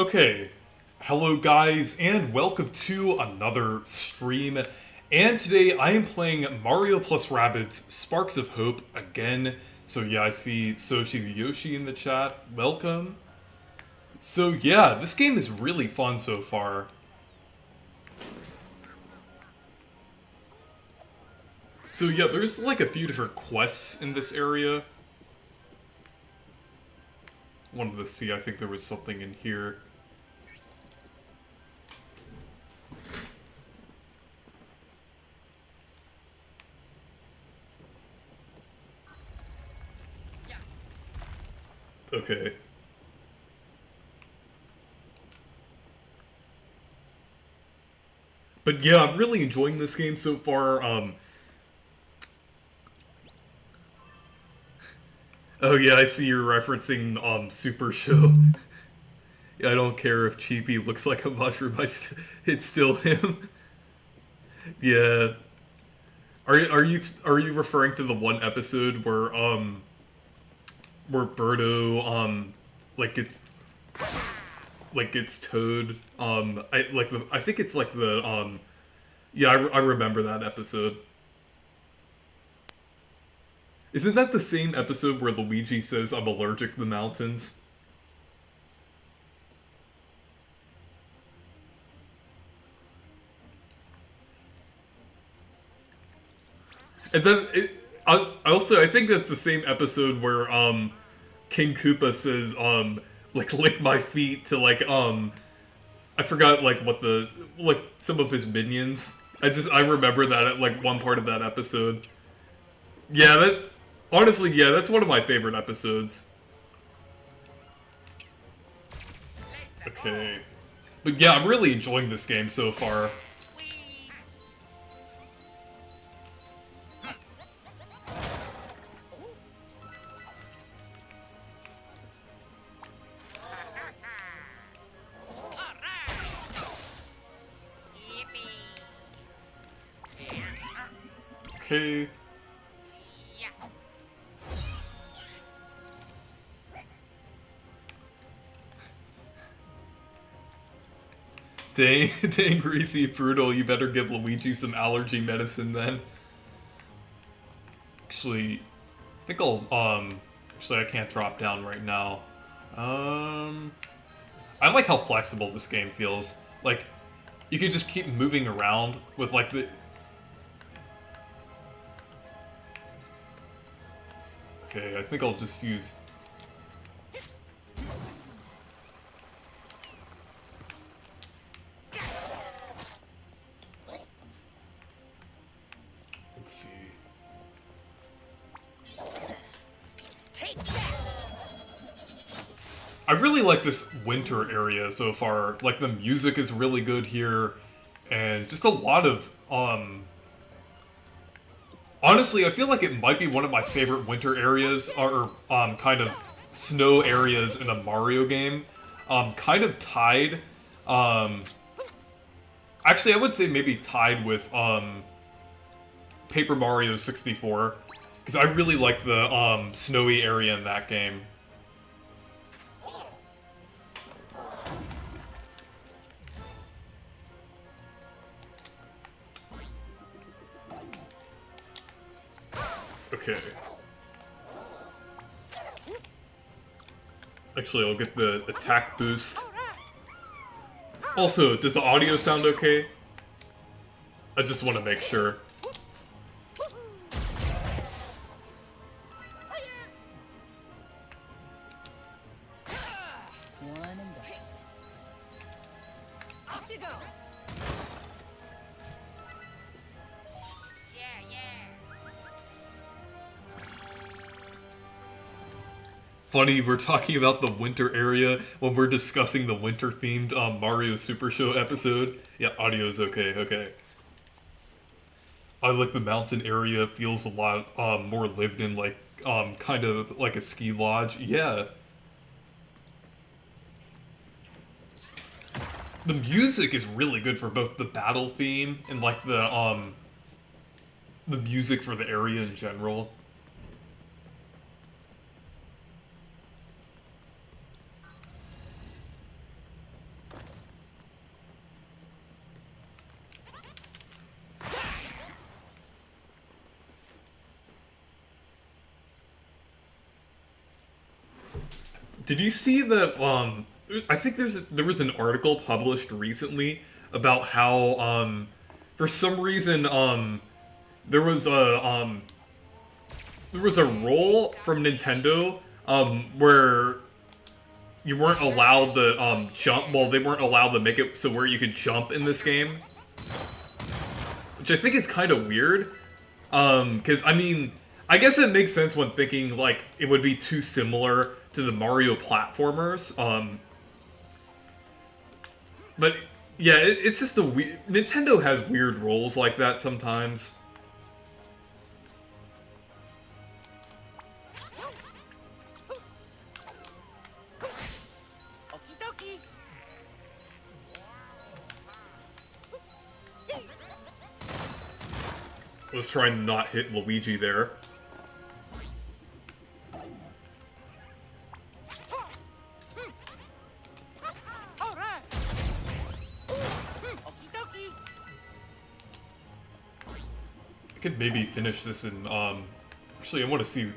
Okay, hello guys, and welcome to another stream. And today I am playing Mario plus Rabbids Sparks of Hope again. So yeah, I see Soshi the Yoshi in the chat. Welcome. So yeah, this game is really fun so far. So yeah, there's like a few different quests in this area. Wanted to see, I think there was something in here. Okay. But yeah, I'm really enjoying this game so far. Oh yeah, I see you're referencing Super Show. I don't care if Cheapy looks like a mushroom. It's still him. Yeah. Are you referring to the one episode where Birdo like gets Toad I think it's like the yeah, I remember that episode. Isn't that the same episode where Luigi says I'm allergic to the mountains? And then I think that's the same episode where King Koopa says like lick my feet to I forgot like what the like some of his minions. I remember that at like one part of that episode. Yeah, that honestly, yeah, that's one of my favorite episodes. Okay. But yeah, I'm really enjoying this game so far. Okay. Dang, dang, Greasy Brutal, you better give Luigi some allergy medicine then. Actually, I think actually I can't drop down right now. I like how flexible this game feels. Like, you can just keep moving around with like the... Okay, I think I'll just use... Let's see... I really like this winter area so far. Like, the music is really good here, and just a lot of, honestly, I feel like it might be one of my favorite winter areas, or, kind of snow areas in a Mario game. Kind of tied, actually, I would say maybe tied with, Paper Mario 64, because I really like the, snowy area in that game. Okay. Actually, I'll get the attack boost. Also, does the audio sound okay? I just want to make sure. Funny, we're talking about the winter area when we're discussing the winter-themed Mario Super Show episode. Yeah, audio's okay, okay. I like the mountain area, feels a lot more lived in, like, kind of like a ski lodge. Yeah. The music is really good for both the battle theme and, like, the music for the area in general. Did you see that? I think there was an article published recently about how for some reason there was a there was a rule from Nintendo where you weren't allowed to jump. Well, they weren't allowed to make it so where you could jump in this game, which I think is kind of weird. Because I mean, I guess it makes sense when thinking like it would be too similar to the Mario platformers. But yeah, it's just a weird. Nintendo has weird rules like that sometimes. I was trying to not hit Luigi there. I could maybe finish this in, actually I want to see...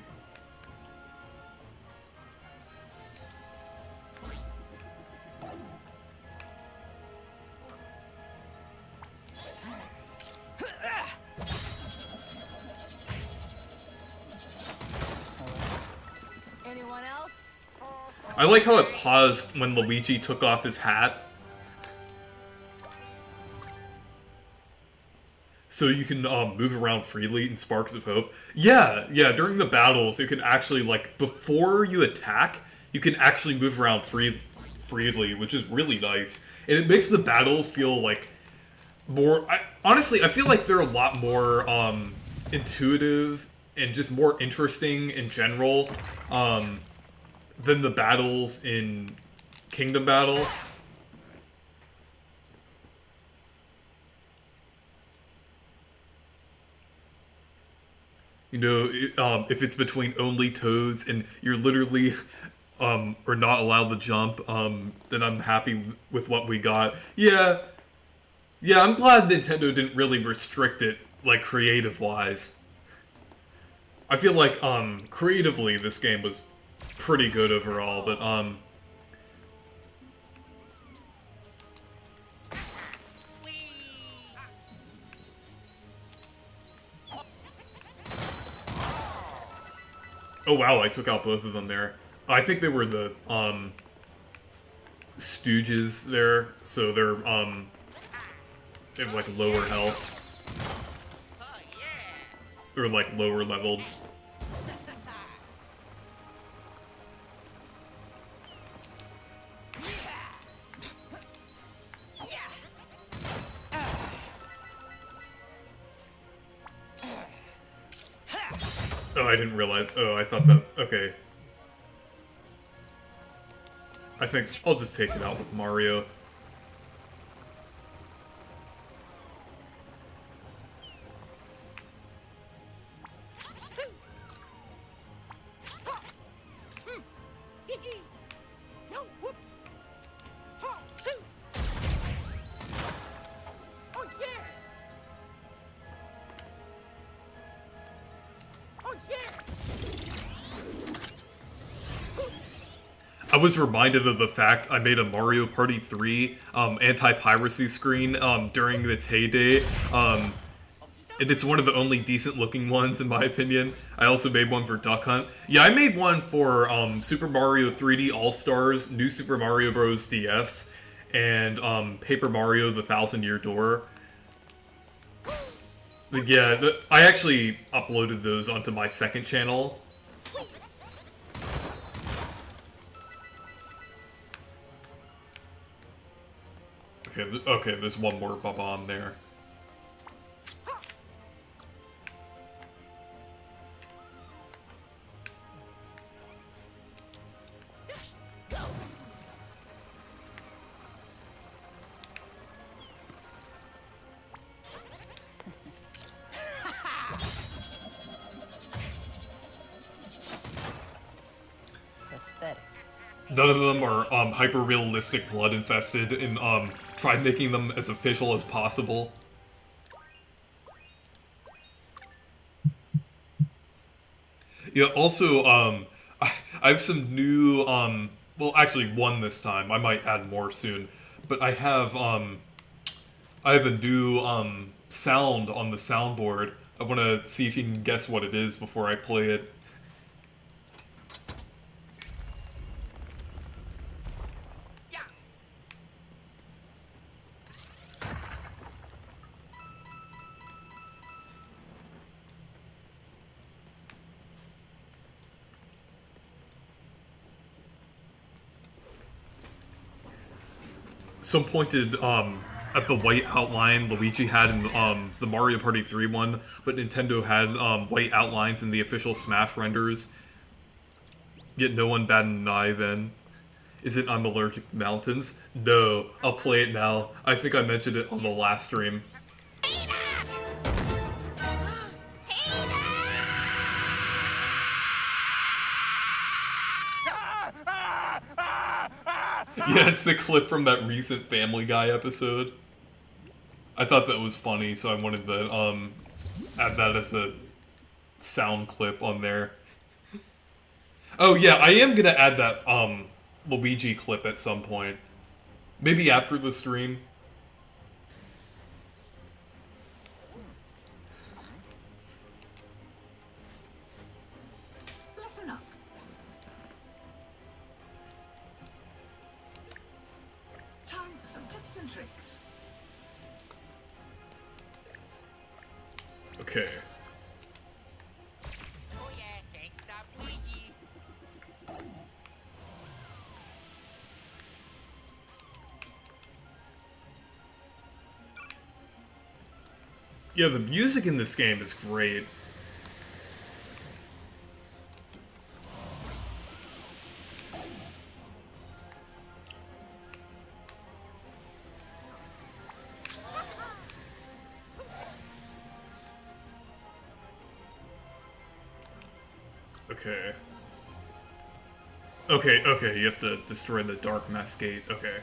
Anyone else? I like how it paused when Luigi took off his hat. So you can move around freely in Sparks of Hope. Yeah, during the battles, you can actually, like, before you attack, you can actually move around freely, which is really nice. And it makes the battles feel, like, more... honestly, I feel like they're a lot more intuitive and just more interesting in general than the battles in Kingdom Battle. You know, if it's between only Toads and you're literally are not allowed to jump, then I'm happy with what we got. Yeah, I'm glad Nintendo didn't really restrict it, like, creative-wise. I feel like, creatively, this game was pretty good overall, but, oh wow, I took out both of them there. I think they were the, Stooges there, so they're, they have, like, lower health. Or, like, lower leveled. Oh, I didn't realize. Oh, I thought that... Okay. I think I'll just take it out with Mario. I was reminded of the fact I made a Mario Party 3 anti-piracy screen during its heyday. And it's one of the only decent-looking ones, in my opinion. I also made one for Duck Hunt. Yeah, I made one for Super Mario 3D All-Stars, New Super Mario Bros. DS, and Paper Mario: The Thousand-Year Door. But yeah, I actually uploaded those onto my second channel. Okay, there's one more bomb there. None of them are hyper-realistic blood-infested, and tried making them as official as possible. Yeah, also, I have some new well, actually one this time. I might add more soon. But I have a new sound on the soundboard. I want to see if you can guess what it is before I play it. Some pointed at the white outline Luigi had in the Mario Party 3 one, but Nintendo had white outlines in the official Smash renders. Yet no one batted an eye then. Is it I'm allergic to mountains? No, I'll play it now. I think I mentioned it on the last stream. Yeah, it's the clip from that recent Family Guy episode. I thought that was funny, so I wanted to add that as a sound clip on there. Oh yeah, I am gonna add that Luigi clip at some point. Maybe after the stream. Listen up. Time for some tips and tricks. Okay. Oh yeah, can't stop Luigi. Yeah, the music in this game is great. Okay. Okay, you have to destroy the Dark Mask Gate. Okay.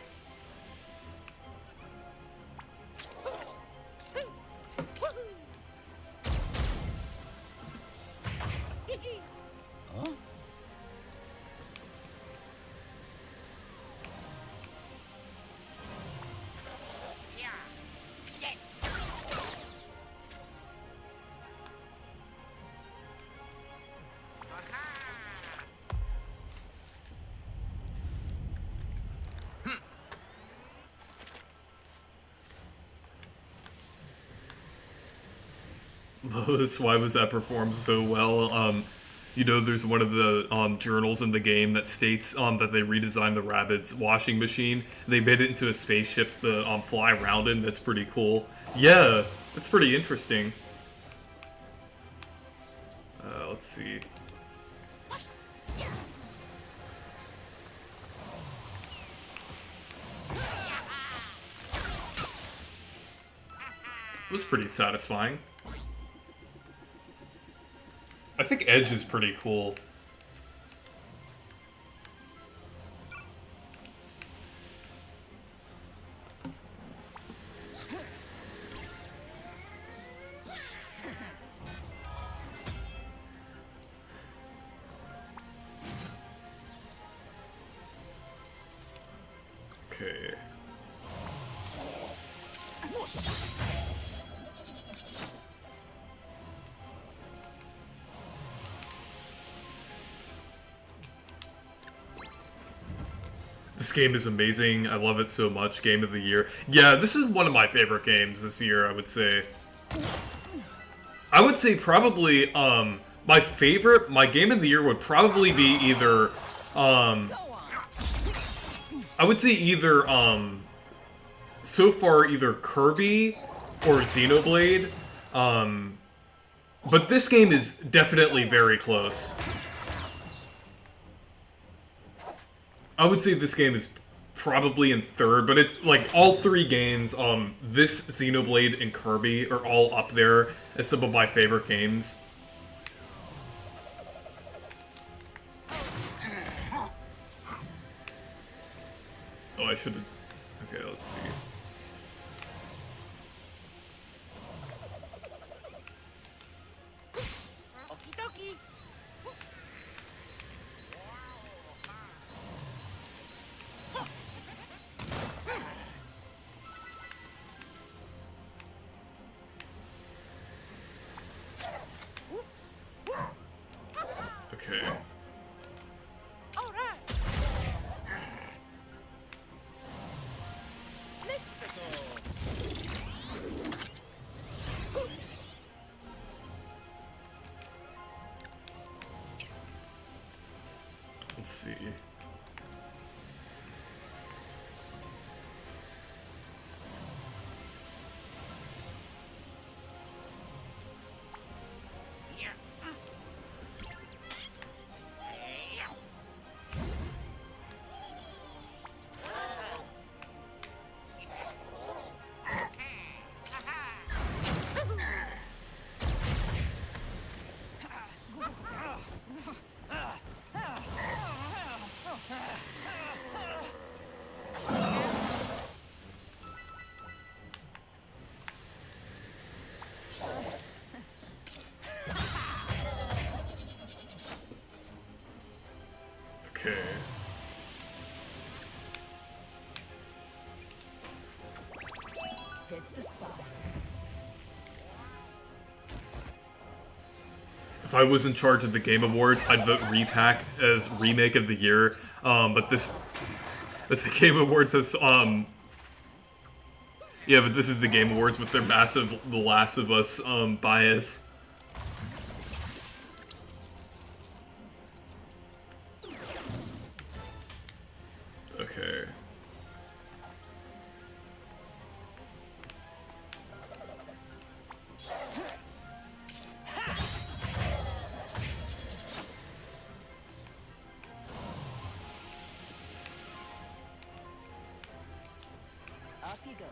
Yeah. Get. Aha. Lois, why was that performed so well? You know, there's one of the journals in the game that states that they redesigned the Rabbids washing machine. They made it into a spaceship to fly around in. That's pretty cool. Yeah, that's pretty interesting. Let's see. It was pretty satisfying. I think Edge is pretty cool. Okay. This game is amazing. I love it so much. Game of the year. Yeah, this is one of my favorite games this year, I would say. I would say probably, my game of the year would probably be either, I would say either, so far either Kirby or Xenoblade. But this game is definitely very close. I would say this game is probably in third, but it's like all three games, this, Xenoblade, and Kirby are all up there as some of my favorite games. Oh, I should have... Okay, let's see. Okie dokie. Let's see. Here. Okay. Hits the spot. If I was in charge of the Game Awards, I'd vote Repack as Remake of the Year. But the Game Awards has, yeah, but this is the Game Awards with their massive The Last of Us, bias. Okay. Up you go.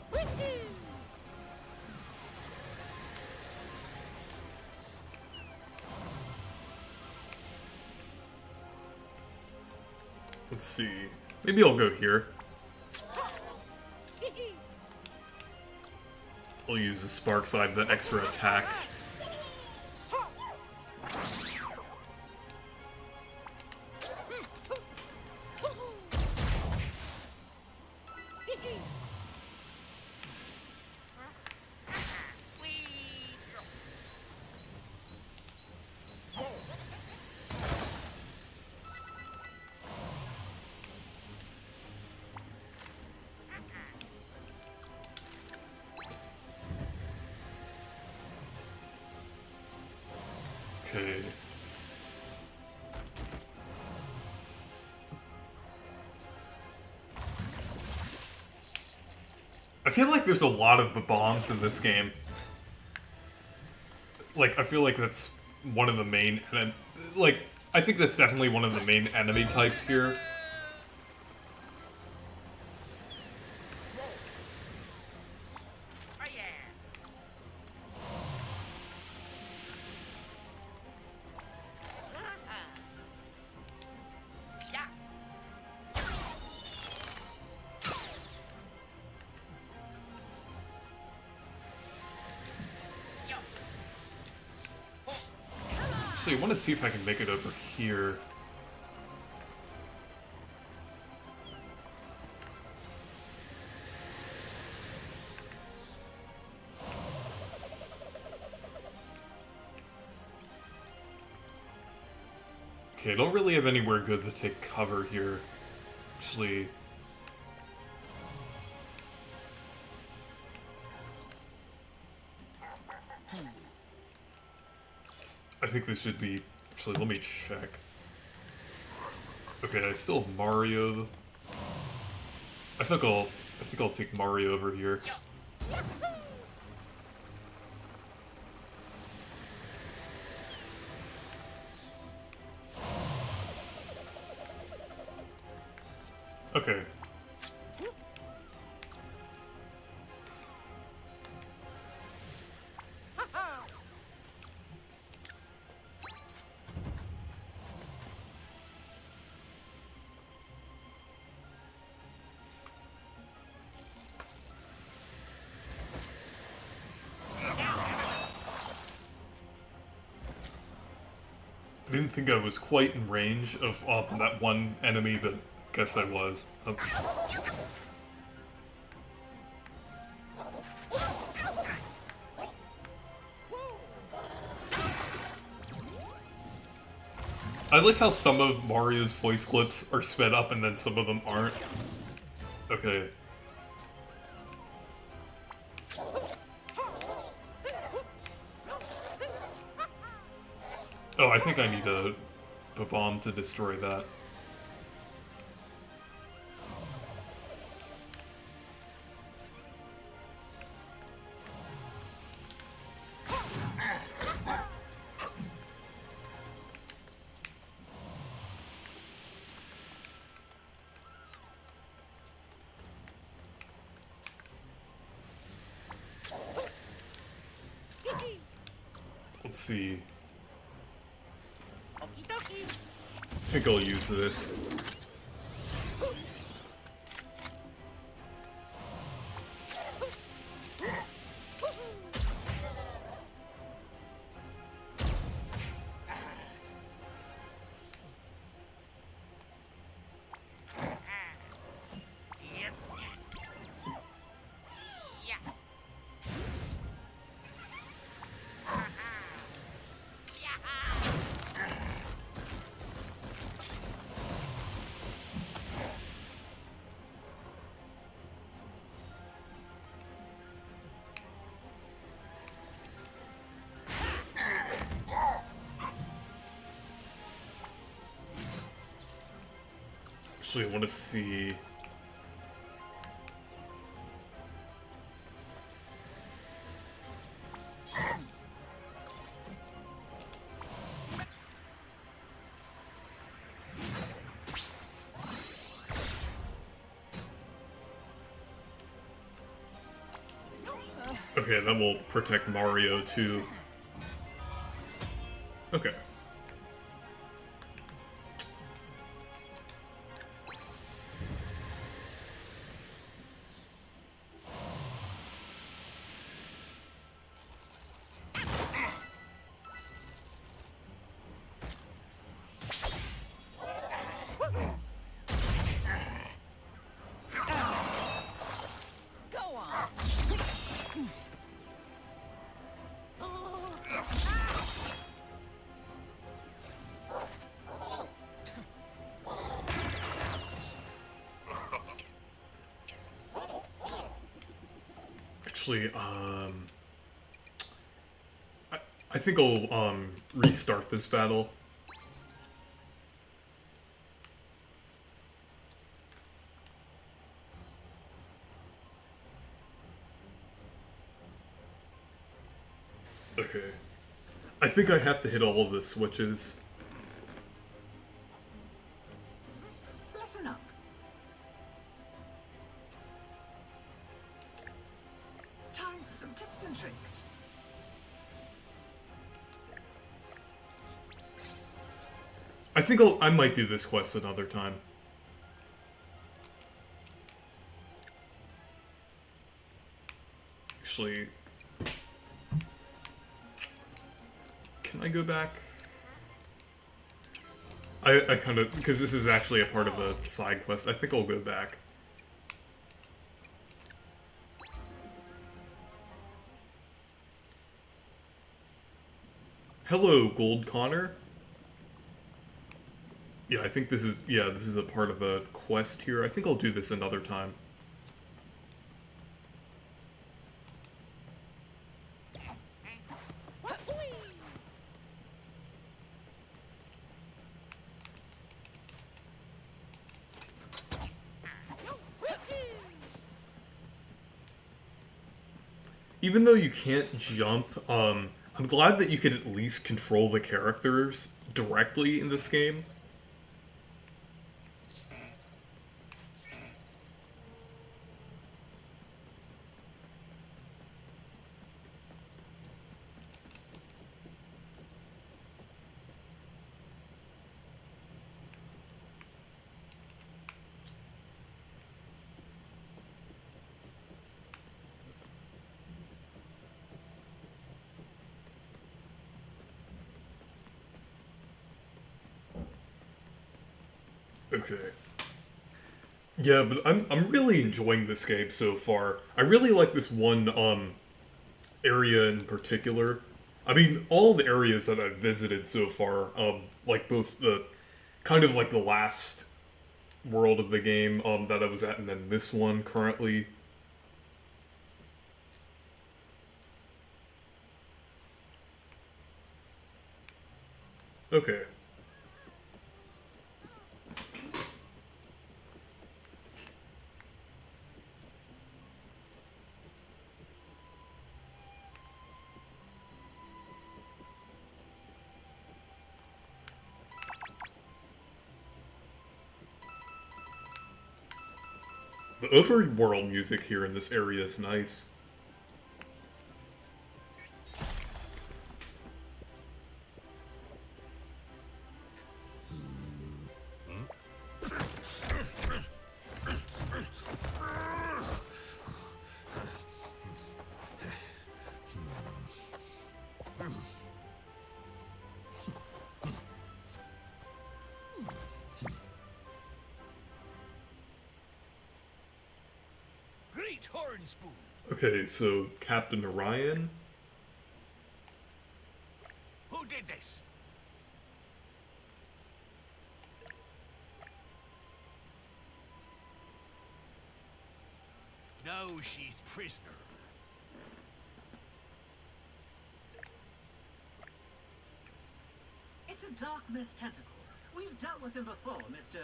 Let's see. Maybe I'll go here. I'll use the Spark Side, that extra attack. Okay. I feel like there's a lot of the bombs in this game. Like, I feel like that's one of the main... Like, I think that's definitely one of the main enemy types here. Oh yeah. Yeah. Yo. Actually, I want to see if I can make it over here. Okay, I don't really have anywhere good to take cover here. Actually... I think this should be... Actually, let me check. Okay, I still have Mario. I think I'll take Mario over here. Okay. I didn't think I was quite in range of that one enemy, but guess I was. I like how some of Mario's voice clips are sped up and then some of them aren't. Okay. Oh, I think I need a bomb to destroy that. Let's see. Okie dokie. I think I'll use this. Yep. Yeah. Actually, I want to see. Okay, that will protect Mario too. Okay. Go on. Actually, I think I'll restart this battle. Okay. I think I have to hit all of the switches. Listen up. Time for some tips and tricks. I think I might do this quest another time. Actually, can I go back? I kind of, because this is actually a part of the side quest, I think I'll go back. Hello, Gold Connor. Yeah, I think this is, this is a part of the quest here. I think I'll do this another time. Even though you can't jump, I'm glad that you can at least control the characters directly in this game. Okay. Yeah, but I'm really enjoying this game so far. I really like this one area in particular. I mean, all the areas that I've visited so far, like both the kind of like the last world of the game that I was at, and then this one currently. Okay. The overworld music here in this area is nice. Torn spoon. Okay, so Captain Orion. Who did this? Now she's prisoner. It's a dark mist tentacle. We've dealt with him before, Mr.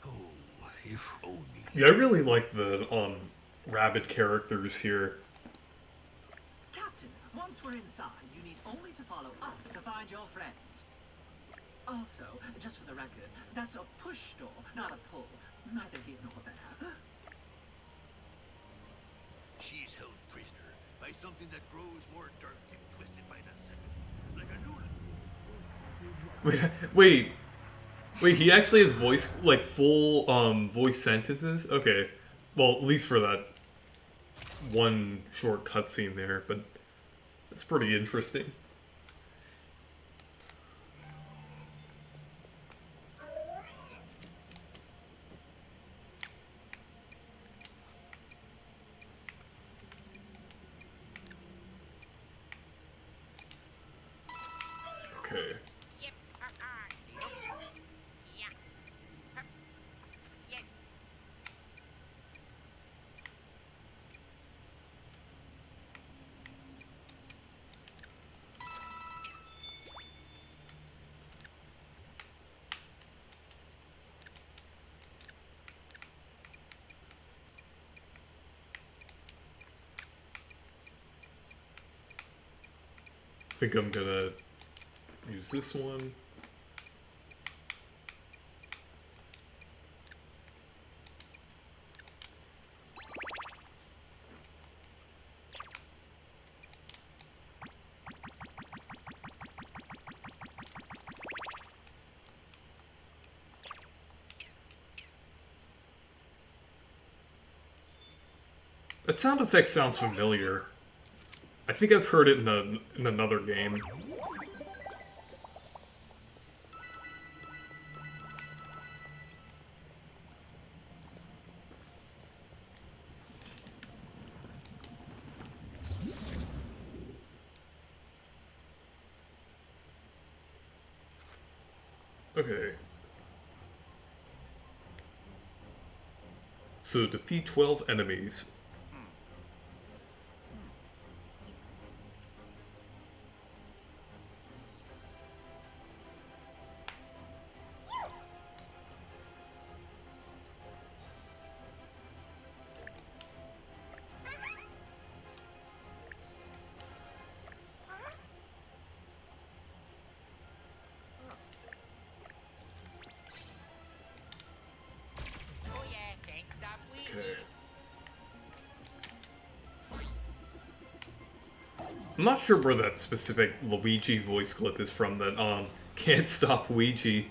Oh, if only. Yeah, I really like the Rabbid characters here. Captain, once we're inside, you need only to follow us to find your friend. Also, just for the record, that's a push door, not a pull. Neither here nor there. She's held prisoner by something that grows more dark and twisted by the second, like a new. Wait, he actually has voice, like, full, voice sentences? Okay. Well, at least for that one short cutscene there, but it's pretty interesting. Okay. Yep. Nope. Yeah. Hup. Yep. I think I'm gonna use this one. That sound effect sounds familiar. I think I've heard it in another game. Okay. So defeat 12 enemies. Oh yeah, can't stop Ouija. Okay. I'm not sure where that specific Luigi voice clip is from that can't stop Ouija.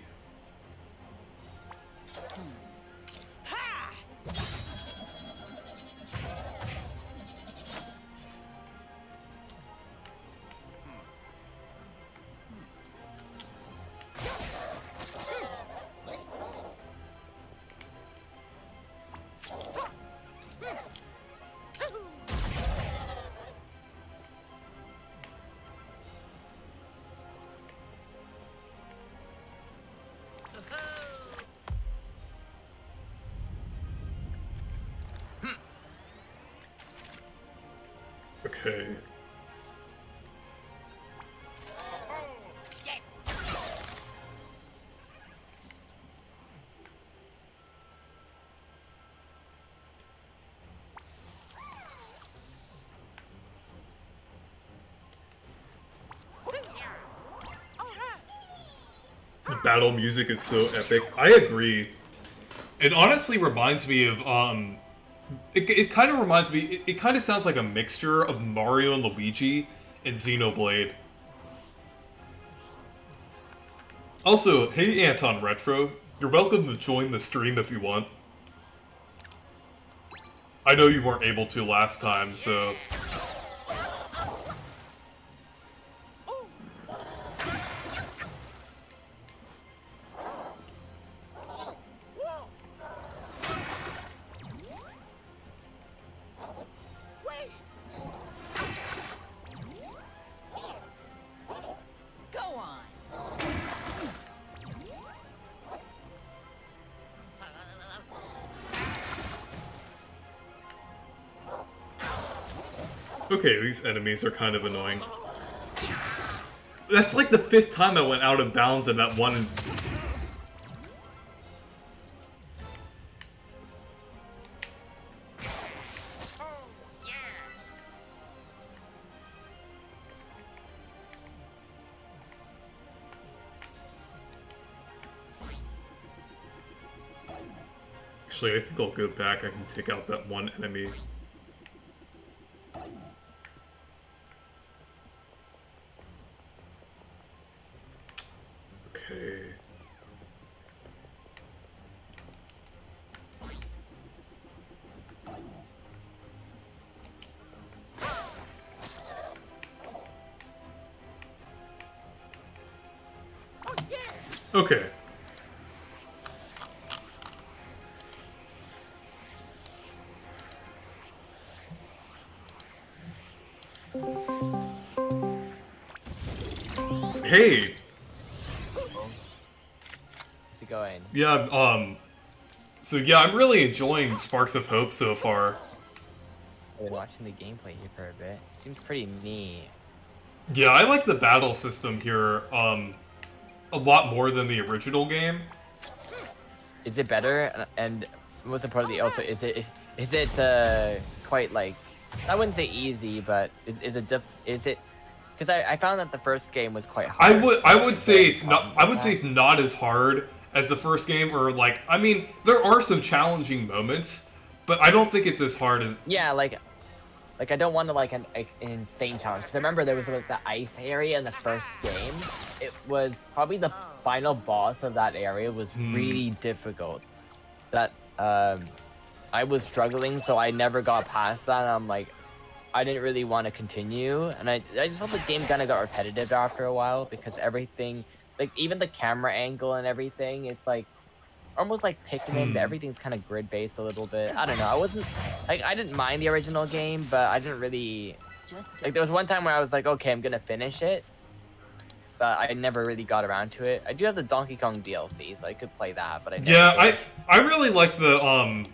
Okay. Yes. The battle music is so epic. I agree. It honestly reminds me of it kind of reminds me. It kind of sounds like a mixture of Mario and Luigi and Xenoblade. Also, hey Anton Retro, you're welcome to join the stream if you want. I know you weren't able to last time, so Okay, these enemies are kind of annoying. That's like the 5th time I went out of bounds in that one. Oh, yeah. Actually, I think I'll go back. I can take out that one enemy. Okay. Okay. Hey. How's it going? Yeah. So yeah, I'm really enjoying Sparks of Hope so far. I've been watching the gameplay here for a bit. Seems pretty neat. Yeah, I like the battle system here. A lot more than the original game. Is it better? And most importantly, also, is it quite like, I wouldn't say easy, but is it? Because I found that the first game was quite hard. I would say it's not. I would say it's not as hard as the first game, or like, I mean, there are some challenging moments, but I don't think it's as hard as. Yeah, like I don't want to like an insane challenge. Because I remember there was like the ice area in the first game. It was probably the final boss of that area was really difficult. That I was struggling, so I never got past that. And I'm like, I didn't really want to continue, and I just felt the game kind of got repetitive after a while because everything, like even the camera angle and everything, it's like almost like Pikmin, but everything's kind of grid based a little bit. I don't know. I wasn't like, I didn't mind the original game, but I didn't really like. There was one time where I was like, okay, I'm gonna finish it, but I never really got around to it. I do have the Donkey Kong DLC, so I could play that, but I never did. I really like the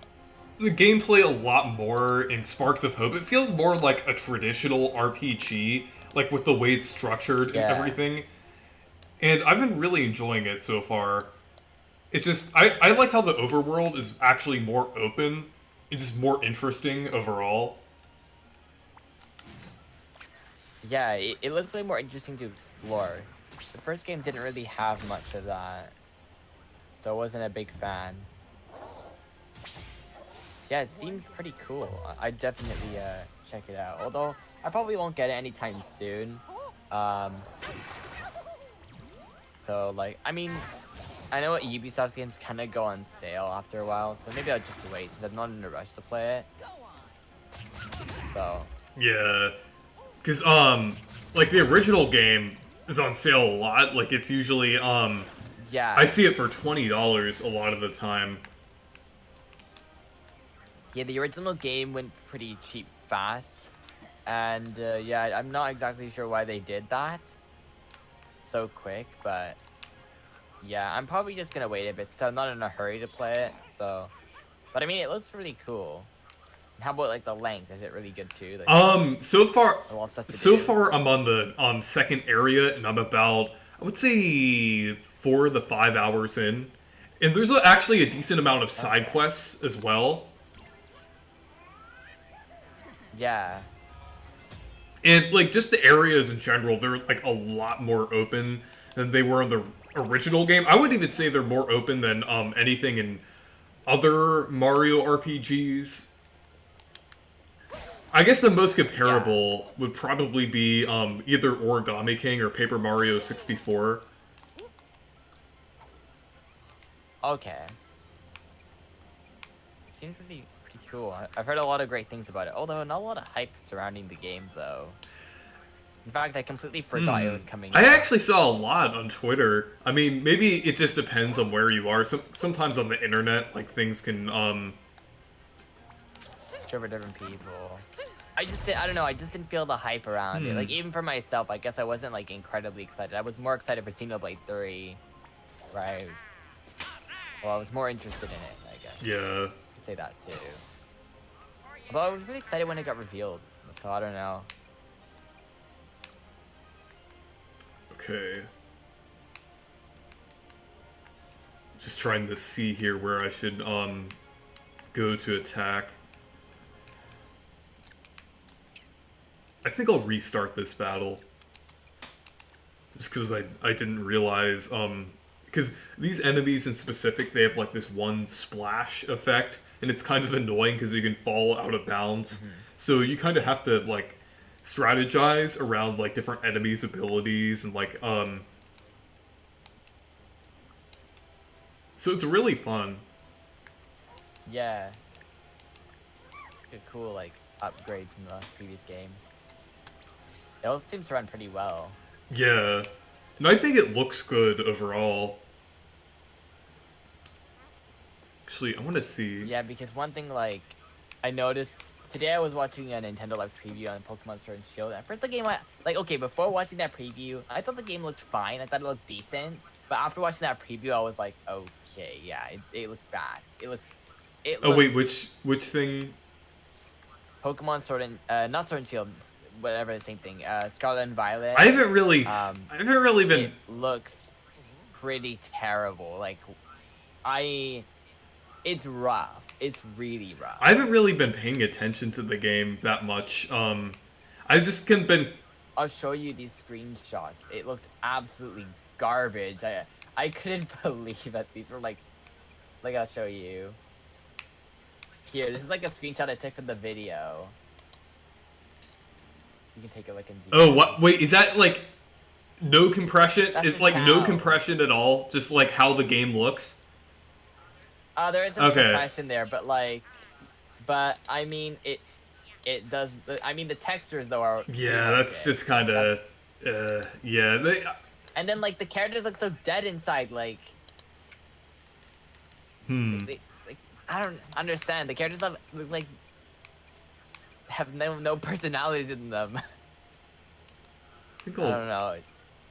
gameplay a lot more in Sparks of Hope. It feels more like a traditional RPG, like with the way it's structured and everything. And I've been really enjoying it so far. It just, I like how the overworld is actually more open and just more interesting overall. Yeah, it looks way more interesting to explore. The first game didn't really have much of that, so I wasn't a big fan. Yeah, it seems pretty cool. I'd definitely check it out. Although, I probably won't get it anytime soon. So, like, I mean, I know Ubisoft games kind of go on sale after a while, so maybe I'll just wait, since I'm not in a rush to play it. So. Yeah. Because, like, the original game is on sale a lot. Like, it's usually, yeah. I see it for $20 a lot of the time. Yeah, the original game went pretty cheap fast, and yeah, I'm not exactly sure why they did that so quick, but yeah, I'm probably just gonna wait a bit since I'm not in a hurry to play it. So, but I mean, it looks really cool. How about like the length? Is it really good too? Like, So far, so far I'm on the second area, and I'm about, I would say, 4 to 5 hours in, and there's actually a decent amount of side quests as well. Yeah. And, like, just the areas in general, they're, like, a lot more open than they were in the original game. I would even say they're more open than anything in other Mario RPGs. I guess the most comparable would probably be either Origami King or Paper Mario 64. Okay. Seems pretty cool. I've heard a lot of great things about it, although not a lot of hype surrounding the game, though. In fact, I completely forgot it was coming out. I actually saw a lot on Twitter. I mean, maybe it just depends on where you are. Sometimes on the internet, like, things can, For different people. I don't know, I just didn't feel the hype around it. Like, even for myself, I guess I wasn't, like, incredibly excited. I was more excited for Xenoblade 3, right? Well, I was more interested in it, I guess. Yeah. I'd say that, too. Although I was really excited when it got revealed. So I don't know. Okay. Just trying to see here where I should go to attack. I think I'll restart this battle. Just because I didn't realize, because these enemies in specific, they have like this one splash effect, and it's kind of annoying because you can fall out of bounds. So you kind of have to like strategize around like different enemies' abilities and like so it's really fun. Yeah. It's a cool like upgrade from the previous game. It also seems to run pretty well. Yeah. And I think it looks good overall. Actually, I want to see. Yeah, because one thing like I noticed today, I was watching a Nintendo Live preview on Pokemon Sword and Shield. At first, the game, like, okay, before watching that preview, I thought the game looked fine. I thought it looked decent. But after watching that preview, I was like, okay, yeah, it looks bad. It looks. Oh wait, which thing? Pokemon Sword and not Sword and Shield, whatever, the same thing. Scarlet and Violet. I haven't really been. It looks pretty terrible. Like, it's rough. It's really rough. I haven't really been paying attention to the game that much. I've just been. I'll show you these screenshots. It looks absolutely garbage. I couldn't believe that these were like I'll show you. Here, this is like a screenshot I took from the video. You can take a look and. Oh, what? Wait, is that like no compression? That's It's the like no town. compression at all. Just like how the game looks. There is some Okay. compression there, but I mean it does. I mean the textures though are. Yeah, that's just kind of. Yeah, they. And then like the characters look so dead inside. Like. Like, I don't understand. The characters look like have no personalities in them. I think I don't know.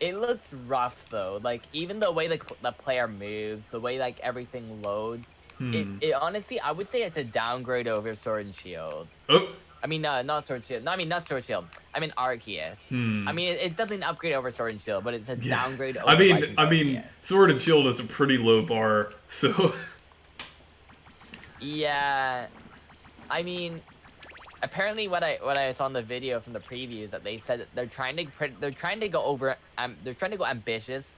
It looks rough though. Like even the way the player moves, the way like everything loads. It honestly, I would say it's a downgrade over Sword and Shield. Oh. I mean, not Sword and Shield. No, I mean not Sword and Shield. I mean Arceus. I mean, it's definitely an upgrade over Sword and Shield, but it's a downgrade over. I mean, Arceus. Sword and Shield is a pretty low bar, so. Yeah, I mean, apparently what I saw in the video from the previews that they said that they're trying to go ambitious.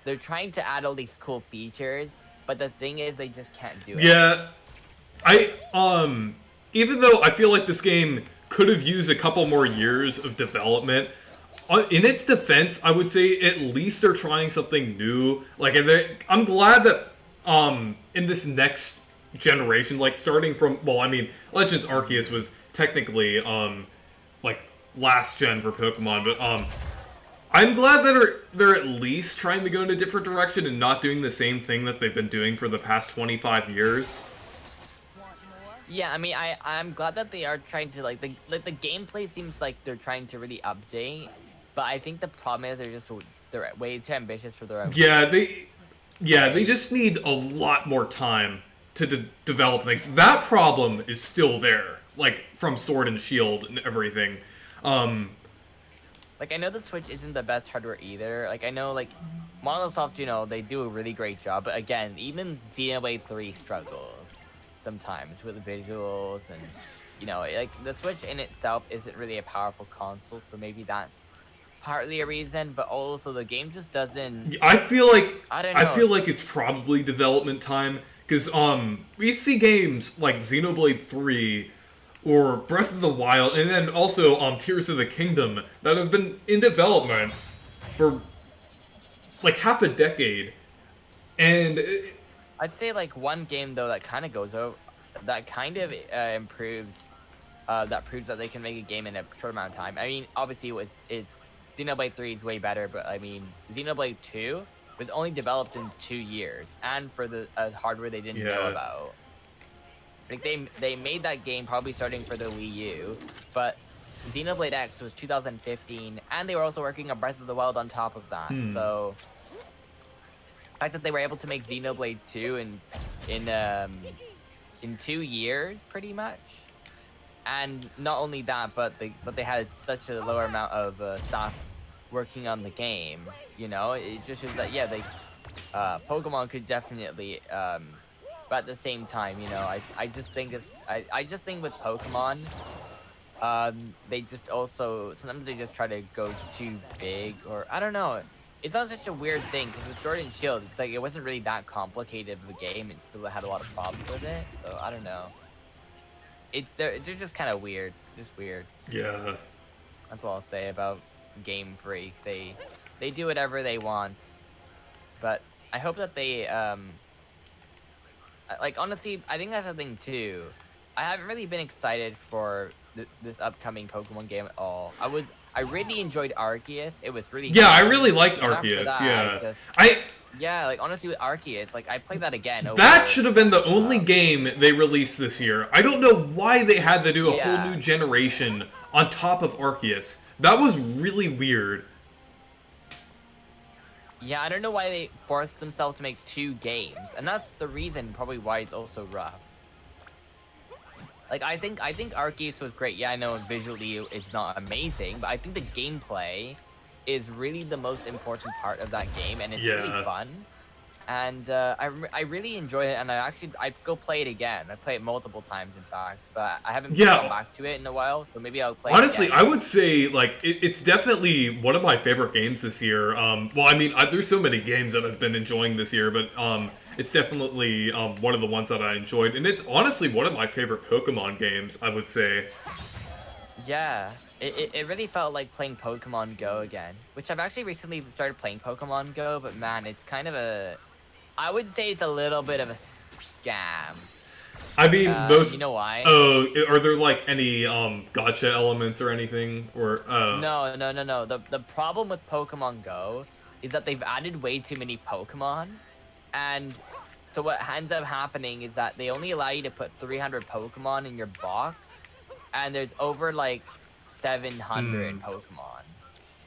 They're trying to add all these cool features, but the thing is they just can't do it. Yeah, even though I feel like this game could have used a couple more years of development, in its defense, I would say at least they're trying something new. Like, I'm glad that in this next generation, like starting from, well, I mean, Legends Arceus was technically like last gen for Pokemon, but I'm glad that they're at least trying to go in a different direction and not doing the same thing that they've been doing for the past 25 years. Yeah, I mean, I'm glad that they are trying to like the gameplay seems like they're trying to really update, but I think the problem is they're way too ambitious for their own. Yeah, they just need a lot more time to develop things. That problem is still there, like from Sword and Shield and everything. Like I know the Switch isn't the best hardware either. Like I know like Monosoft, you know, they do a really great job, but again, even Xenoblade 3 struggles sometimes with the visuals and you know, like the Switch in itself isn't really a powerful console, so maybe that's partly a reason, but also the game just doesn't. I feel like I don't know. I feel like it's probably development time because we see games like Xenoblade 3 or Breath of the Wild, and then also Tears of the Kingdom that have been in development for like half a decade, and I'd say like one game though that kind of goes over, that kind of improves, that proves that they can make a game in a short amount of time. I mean, obviously it's Xenoblade 3 is way better, but I mean Xenoblade 2 was only developed in 2 years, and for the hardware they didn't know about. Like they made that game probably starting for the Wii U, but Xenoblade X was 2015, and they were also working on Breath of the Wild on top of that. So the fact that they were able to make Xenoblade 2 in 2 years, pretty much, And not only that, but they had such a lower amount of staff working on the game. You know, it just shows that yeah, Pokemon could definitely. But at the same time, you know, I just think I just think with Pokemon, they just also sometimes they just try to go too big, or I don't know. It's not such a weird thing because with Sword and Shield, it's like it wasn't really that complicated of a game. It still had a lot of problems with it, so I don't know. They're just kind of weird, just weird. Yeah. That's all I'll say about Game Freak. They do whatever they want, but I hope that they like honestly, I think that's the thing too. I haven't really been excited for this upcoming Pokemon game at all. I really enjoyed Arceus. It was really Yeah, I fun. really liked And after Arceus. that, Yeah. yeah, like honestly with Arceus, like I played that again. That should have been the only game they released this year. I don't know why they had to do a Yeah. whole new generation on top of Arceus. That was really weird. Yeah, I don't know why they forced themselves to make 2 games, and that's the reason probably why it's also rough. Like I think Arceus was great. Yeah, I know visually it's not amazing, but I think the gameplay is really the most important part of that game, and it's really fun. And I really enjoy it, and I go play it again. I play it multiple times, in fact, but I haven't gone back to it in a while, so maybe I'll play Honestly, it again. I would say, like, it's definitely one of my favorite games this year. Well, I mean, there's so many games that I've been enjoying this year, but it's definitely one of the ones that I enjoyed. And it's honestly one of my favorite Pokemon games, I would say. Yeah, it really felt like playing Pokemon Go again, which I've actually recently started playing Pokemon Go, but man, it's kind of I would say it's a little bit of a scam. I mean, You know why? Oh, are there like any gotcha elements or anything, or No. The problem with Pokemon Go is that they've added way too many Pokemon, and so what ends up happening is that they only allow you to put 300 Pokemon in your box, and there's over like 700 Pokemon.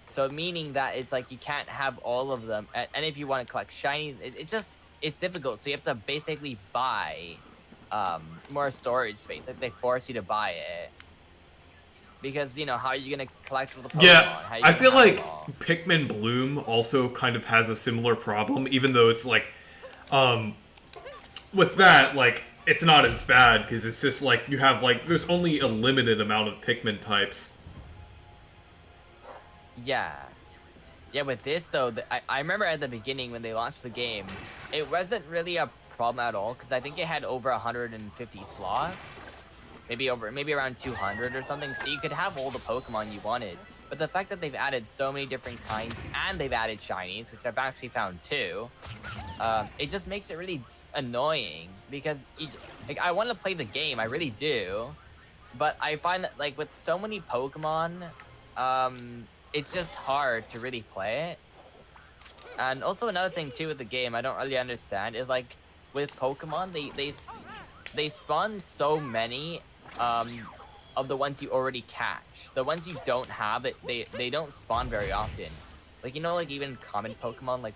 So meaning that it's like you can't have all of them, and if you want to collect shinies, it's difficult. So you have to basically buy more storage space. Like they force you to buy it because you know how are you gonna collect all the Pokemon? Yeah, How are you I gonna feel have like them all? Pikmin Bloom also kind of has a similar problem, even though it's like, with that, like, it's not as bad, because it's just like, you have, like, there's only a limited amount of Pikmin types. Yeah. Yeah, with this though, I remember at the beginning when they launched the game, it wasn't really a problem at all, because I think it had over 150 slots. Maybe around 200 or something, so you could have all the Pokemon you wanted. But the fact that they've added so many different kinds, and they've added shinies, which I've actually found too, it just makes it really annoying, because like I want to play the game, I really do, but I find that like with so many Pokemon, it's just hard to really play it. And also another thing too with the game I don't really understand is like with Pokemon they spawn so many of the ones you already catch. The ones you don't have, they don't spawn very often. Like, you know, like even common Pokemon, like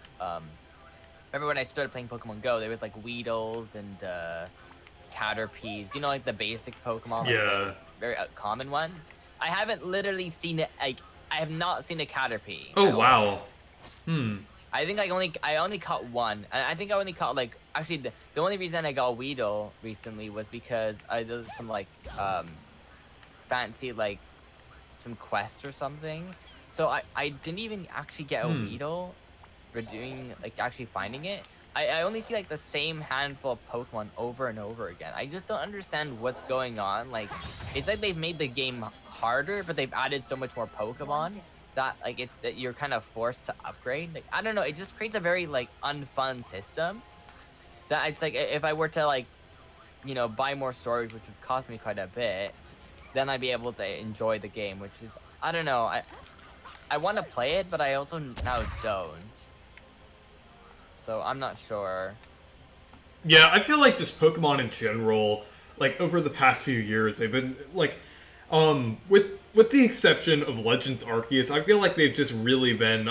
remember when I started playing Pokemon Go, there was like Weedles and Caterpies, you know, like the basic Pokemon, like the very common ones. I haven't literally seen it, like I have not seen a Caterpie. Oh wow. I think I only caught one, and I think I only caught like actually the only reason I got Weedle recently was because I did some like fancy like some quest or something. So I didn't even actually get a Weedle for doing like actually finding it. I only see like the same handful of Pokemon over and over again. I just don't understand what's going on. Like it's like they've made the game harder, but they've added so much more Pokemon that like that you're kind of forced to upgrade. Like I don't know, it just creates a very like unfun system. That it's like if I were to like, you know, buy more storage, which would cost me quite a bit, then I'd be able to enjoy the game, which is I don't know. I want to play it, but I also now don't. So I'm not sure. Yeah, I feel like just Pokemon in general, like over the past few years, they've been like, with the exception of Legends Arceus, I feel like they've just really been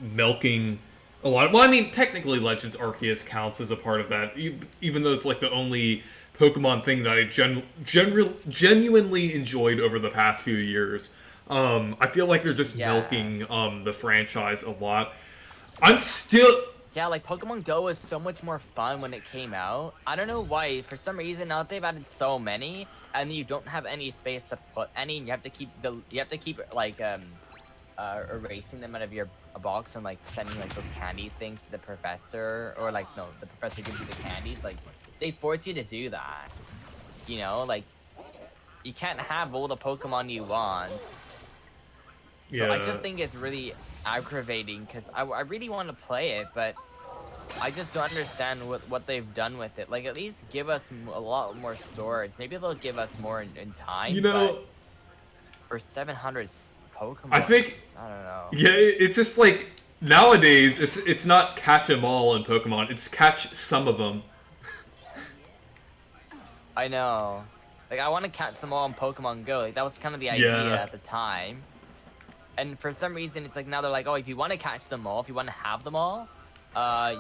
milking a lot. Well, I mean, technically Legends Arceus counts as a part of that, even though it's like the only Pokemon thing that I genuinely enjoyed over the past few years. I feel like they're just milking the franchise a lot. I'm still. Yeah, like Pokemon Go was so much more fun when it came out. I don't know why. For some reason now they've added so many, and you don't have any space to put any. You have to keep like erasing them out of your box and like sending like those candy things to the professor, or like no, the professor gives you the candies. Like they force you to do that. You know, like you can't have all the Pokemon you want. So I just think it's really aggravating because I really want to play it, but I just don't understand what they've done with it. Like, at least give us a lot more storage. Maybe they'll give us more in time. You know, but for 700 Pokemon, I think I don't know. Yeah, it's just like nowadays it's not catch 'em all in Pokemon. It's catch some of them. I know. Like, I want to catch them all in Pokemon Go. Like, that was kind of the idea at the time. And for some reason, it's like now they're like, oh, if you want to catch them all, if you want to have them all,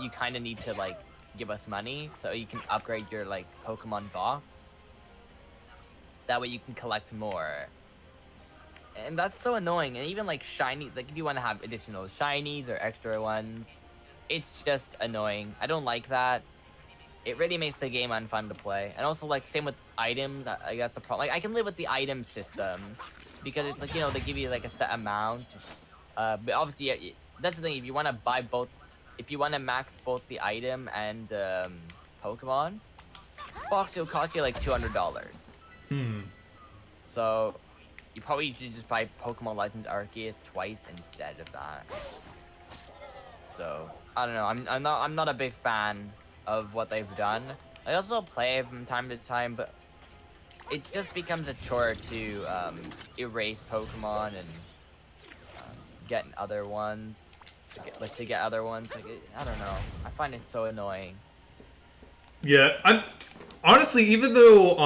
you kind of need to like give us money so you can upgrade your like Pokemon box. That way you can collect more. And that's so annoying. And even like shinies, like if you want to have additional shinies or extra ones, it's just annoying. I don't like that. It really makes the game unfun to play. And also like same with items. That's a problem. Like I can live with the item system. Because it's like, you know, they give you like a set amount. But obviously, yeah, that's the thing. If you want to buy both, if you want to max both the item and Pokemon, box will cost you like $200. So you probably should just buy Pokemon Legends Arceus twice instead of that. So I don't know. I'm not a big fan of what they've done. I also play from time to time, but it just becomes a chore to erase Pokemon and get other ones. To get other ones. Like I don't know. I find it so annoying. Yeah, I'm honestly, even though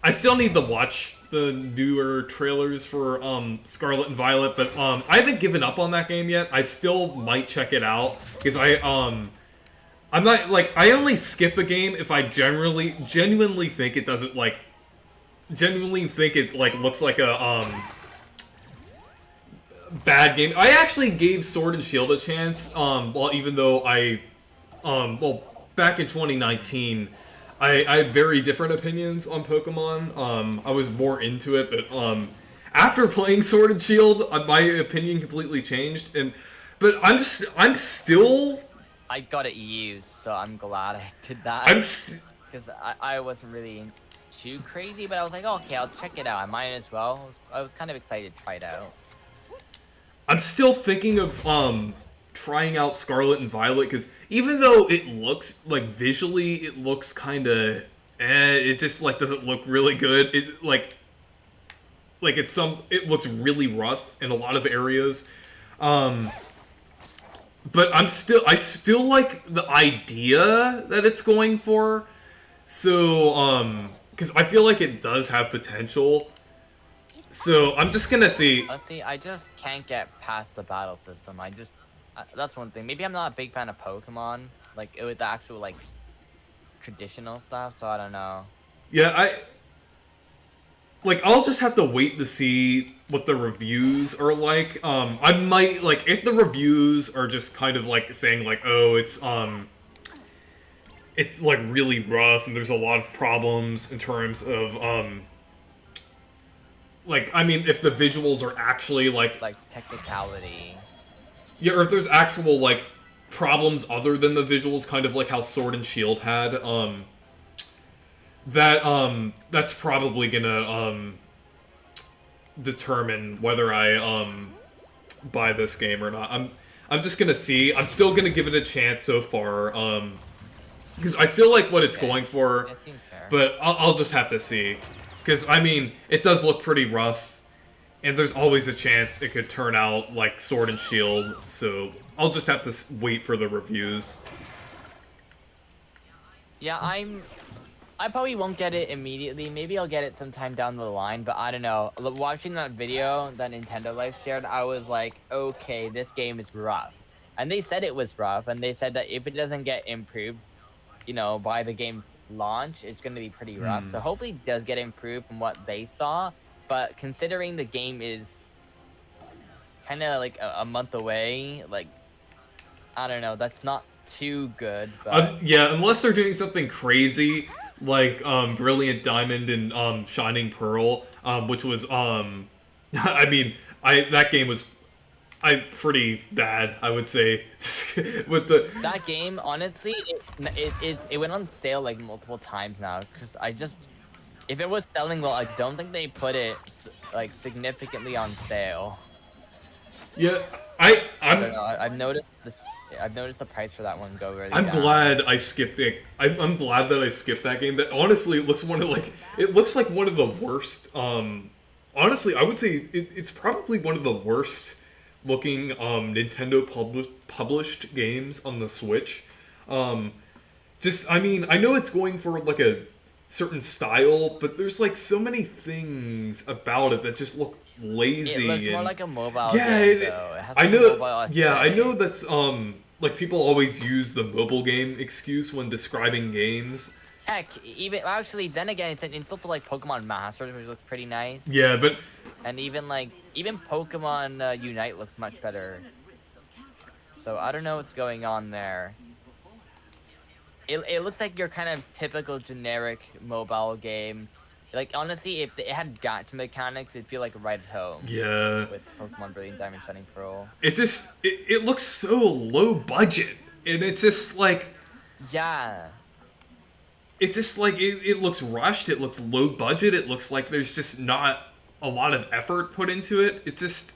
I still need to watch the newer trailers for Scarlet and Violet, but I haven't given up on that game yet. I still might check it out because I'm not, like, I only skip a game if I genuinely think it doesn't, like, looks like a, bad game. I actually gave Sword and Shield a chance, well, even though well, back in 2019, I had very different opinions on Pokemon. I was more into it, but, after playing Sword and Shield, my opinion completely changed, but I'm still... I got it used, so I'm glad I did that. Because I wasn't really too crazy, but I was like, oh, okay, I'll check it out. I might as well. I was kind of excited to try it out. I'm still thinking of trying out Scarlet and Violet, because even though it looks, like, visually, it looks kind of it just, like, doesn't look really good. It, it looks really rough in a lot of areas. But I still like the idea that it's going for. So, because I feel like it does have potential. So, I'm just gonna see. Let's see, I just can't get past the battle system. That's one thing. Maybe I'm not a big fan of Pokemon, like, with the actual, like, traditional stuff, so I don't know. Yeah, I'll just have to wait to see what the reviews are like. I might, like, if the reviews are just kind of, like, saying, like, oh, it's, like, really rough, and there's a lot of problems in terms of, like, I mean, if the visuals are actually, like... Like, technicality. Yeah, or if there's actual, like, problems other than the visuals, kind of like how Sword and Shield had, that's probably gonna, determine whether I, buy this game or not. I'm just gonna see. I'm still gonna give it a chance so far, because I still like what it's going for, That seems fair. but I'll just have to see. Because, I mean, it does look pretty rough, and there's always a chance it could turn out like Sword and Shield, so I'll just have to wait for the reviews. Yeah, I probably won't get it immediately. Maybe I'll get it sometime down the line, but I don't know. Watching that video that Nintendo Life shared, I was like, okay, this game is rough. And they said it was rough, and they said that if it doesn't get improved, you know, by the game's launch, it's going to be pretty rough. So hopefully it does get improved from what they saw. But considering the game is kind of like a month away, like, I don't know, that's not too good. But yeah, unless they're doing something crazy like Brilliant Diamond and Shining Pearl, which was I mean, that game was pretty bad, I would say. With that game, honestly, it went on sale like multiple times now. Because if it was selling well, I don't think they put it like significantly on sale. Yeah, I've noticed this. I've noticed the price for that one go really down. Glad I skipped it. I'm glad that I skipped that game. That honestly, it looks like one of the worst. Honestly, I would say it's probably one of the worst looking Nintendo published games on the Switch. I mean, I know it's going for like a certain style, but there's like so many things about it that just look lazy. It looks more and, like a mobile yeah, game, though. It has like I know. a mobile aesthetic. Yeah, I know that's like people always use the mobile game excuse when describing games. Heck, even actually, then again, it's still like Pokemon Masters, which looks pretty nice. Yeah, but and even Pokemon Unite looks much better. So I don't know what's going on there. It looks like your kind of typical generic mobile game. Like, honestly, if it had gacha mechanics, it'd feel like right at home. Yeah. With Pokemon Brilliant Diamond Shining Pearl. It looks so low budget, and it's just like. Yeah. It's just like it looks rushed. It looks low budget. It looks like there's just not a lot of effort put into it. It's just.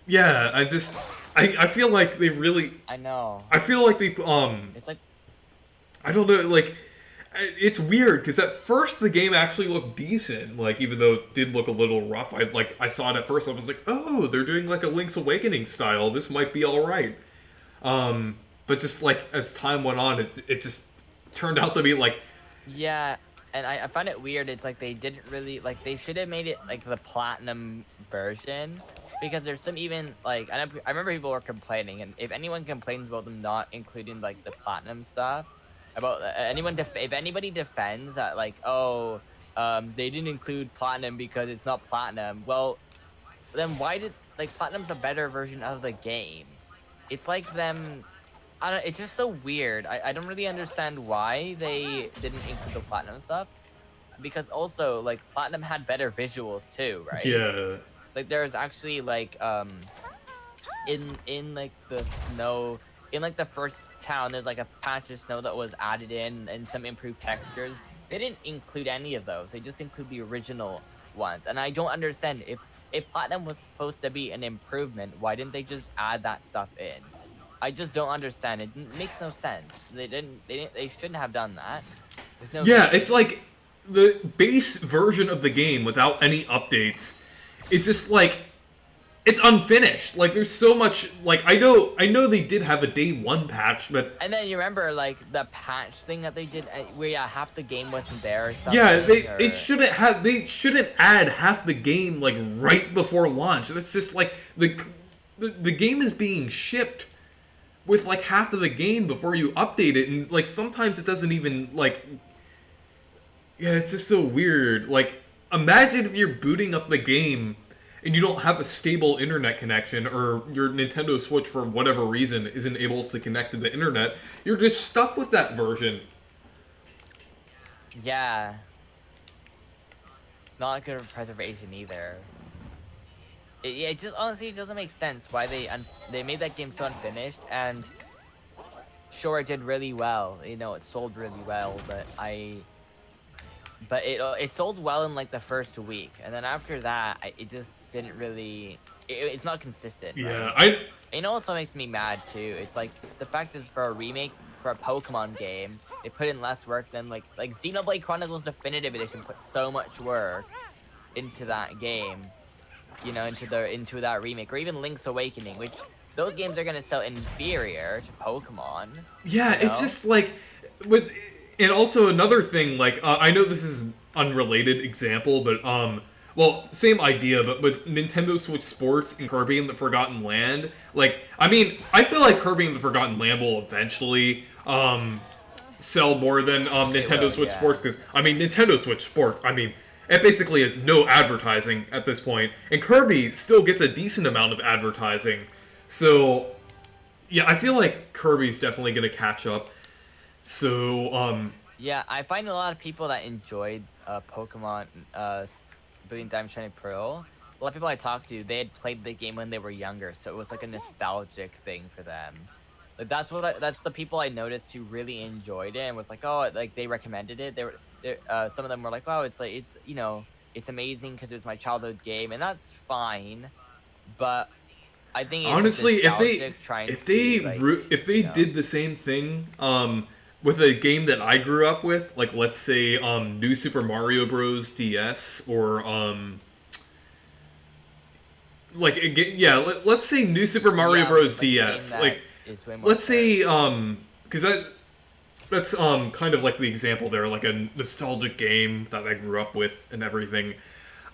Yeah, I feel like they really. I know. I feel like they It's like. I don't know, like. It's weird because at first the game actually looked decent, like even though it did look a little rough. I saw it at first, I was like, oh, they're doing like a Link's Awakening style. This might be all right. But just like as time went on, it just turned out to be like. Yeah, and I find it weird. It's like they didn't really like they should have made it like the platinum version because there's some even like I remember people were complaining, and if anyone complains about them not including like the platinum stuff. About if anybody defends that like they didn't include platinum because it's not platinum, well then why did like platinum's a better version of the game? It's like them it's just so weird. I don't really understand why they didn't include the platinum stuff because also like platinum had better visuals too, right? Yeah. Like there's actually like in like the snow. In like the first town, there's like a patch of snow that was added in and some improved textures. They didn't include any of those. They just include the original ones. And I don't understand if platinum was supposed to be an improvement, why didn't they just add that stuff in? I just don't understand. It makes no sense. They shouldn't have done that. There's no Yeah, reason. it's like the base version of the game without any updates is just like it's unfinished. Like there's so much. Like I know they did have a day one patch, but and then you remember like the patch thing that they did where half the game wasn't there. Or something, yeah, they shouldn't add half the game like right before launch. That's just like the game is being shipped with like half of the game before you update it, and like sometimes it doesn't even like. Yeah, it's just so weird. Like imagine if you're booting up the game. And you don't have a stable internet connection, or your Nintendo Switch, for whatever reason, isn't able to connect to the internet, you're just stuck with that version. Yeah. Not good for preservation either. It just honestly it doesn't make sense why they made that game so unfinished, and sure it did really well. You know, it sold really well, but it sold well in like the first week, and then after that, it just didn't really. It's not consistent. Yeah, right? You know, also makes me mad too. It's like the fact is for a remake for a Pokemon game, they put in less work than like Xenoblade Chronicles Definitive Edition put so much work into that game. You know, into that remake, or even Link's Awakening, which those games are gonna sell inferior to Pokemon. Yeah, you know? it's just like with. And also another thing, like, I know this is unrelated example, but, well, same idea, but with Nintendo Switch Sports and Kirby and the Forgotten Land, like, I mean, I feel like Kirby and the Forgotten Land will eventually, sell more than Nintendo will, Switch yeah. Sports, because I mean Nintendo Switch Sports, I mean it basically has no advertising at this point, and Kirby still gets a decent amount of advertising. So yeah, I feel like Kirby's definitely gonna catch up. So Yeah, I find a lot of people that enjoyed Pokemon Brilliant Diamond Shining Pearl. A lot of people I talked to, they had played the game when they were younger, so it was like a nostalgic thing for them. Like that's the people I noticed who really enjoyed it and was like, oh, like they recommended it. Some of them were like, oh, it's it's amazing because it was my childhood game, and that's fine. But I think it's just honestly, nostalgic trying to like if they did the same thing with a game that I grew up with, like let's say New Super Mario Bros. DS, or like again, yeah, let's say New Super Mario Bros. like a game DS, that like is way more let's fair. say because that's kind of like the example there, like a nostalgic game that I grew up with and everything.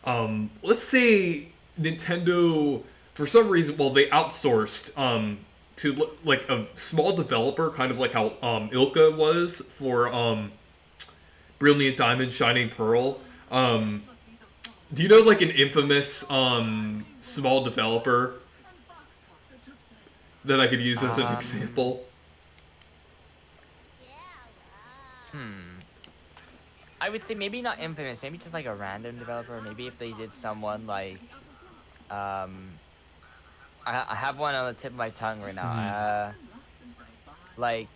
Let's say Nintendo, for some reason, well, they outsourced to like a small developer, kind of like how Ilka was for Brilliant Diamond, Shining Pearl. Do you know like an infamous small developer that I could use as an example? I would say maybe not infamous, maybe just like a random developer. Maybe if they did someone like, I have one on the tip of my tongue right now. Like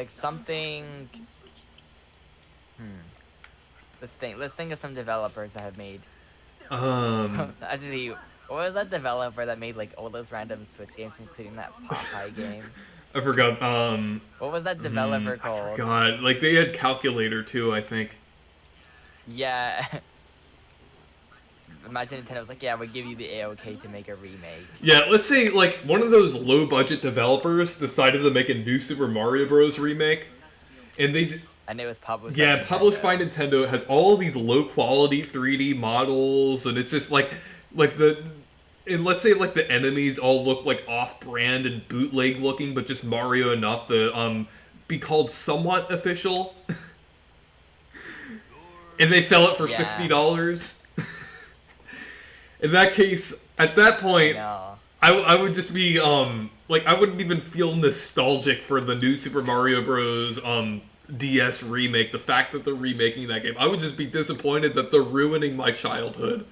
something. Let's think of some developers that have made. Actually, what was that developer that made like all those random Switch games, including that Popeye game? I forgot. What was that developer called? God, like they had Calculator too, I think. Yeah. Imagine Nintendo was like, yeah, we'll give you the AOK to make a remake. Yeah, let's say like one of those low budget developers decided to make a New Super Mario Bros. Remake, and and it was published. Yeah, published by Nintendo. It has all of these low quality 3D models, and it's just like and let's say like the enemies all look like off-brand and bootleg looking, but just Mario enough to be called somewhat official. And they sell it for $60. In that case, at that point, I would just be like I wouldn't even feel nostalgic for the New Super Mario Bros. DS remake. The fact that they're remaking that game, I would just be disappointed that they're ruining my childhood.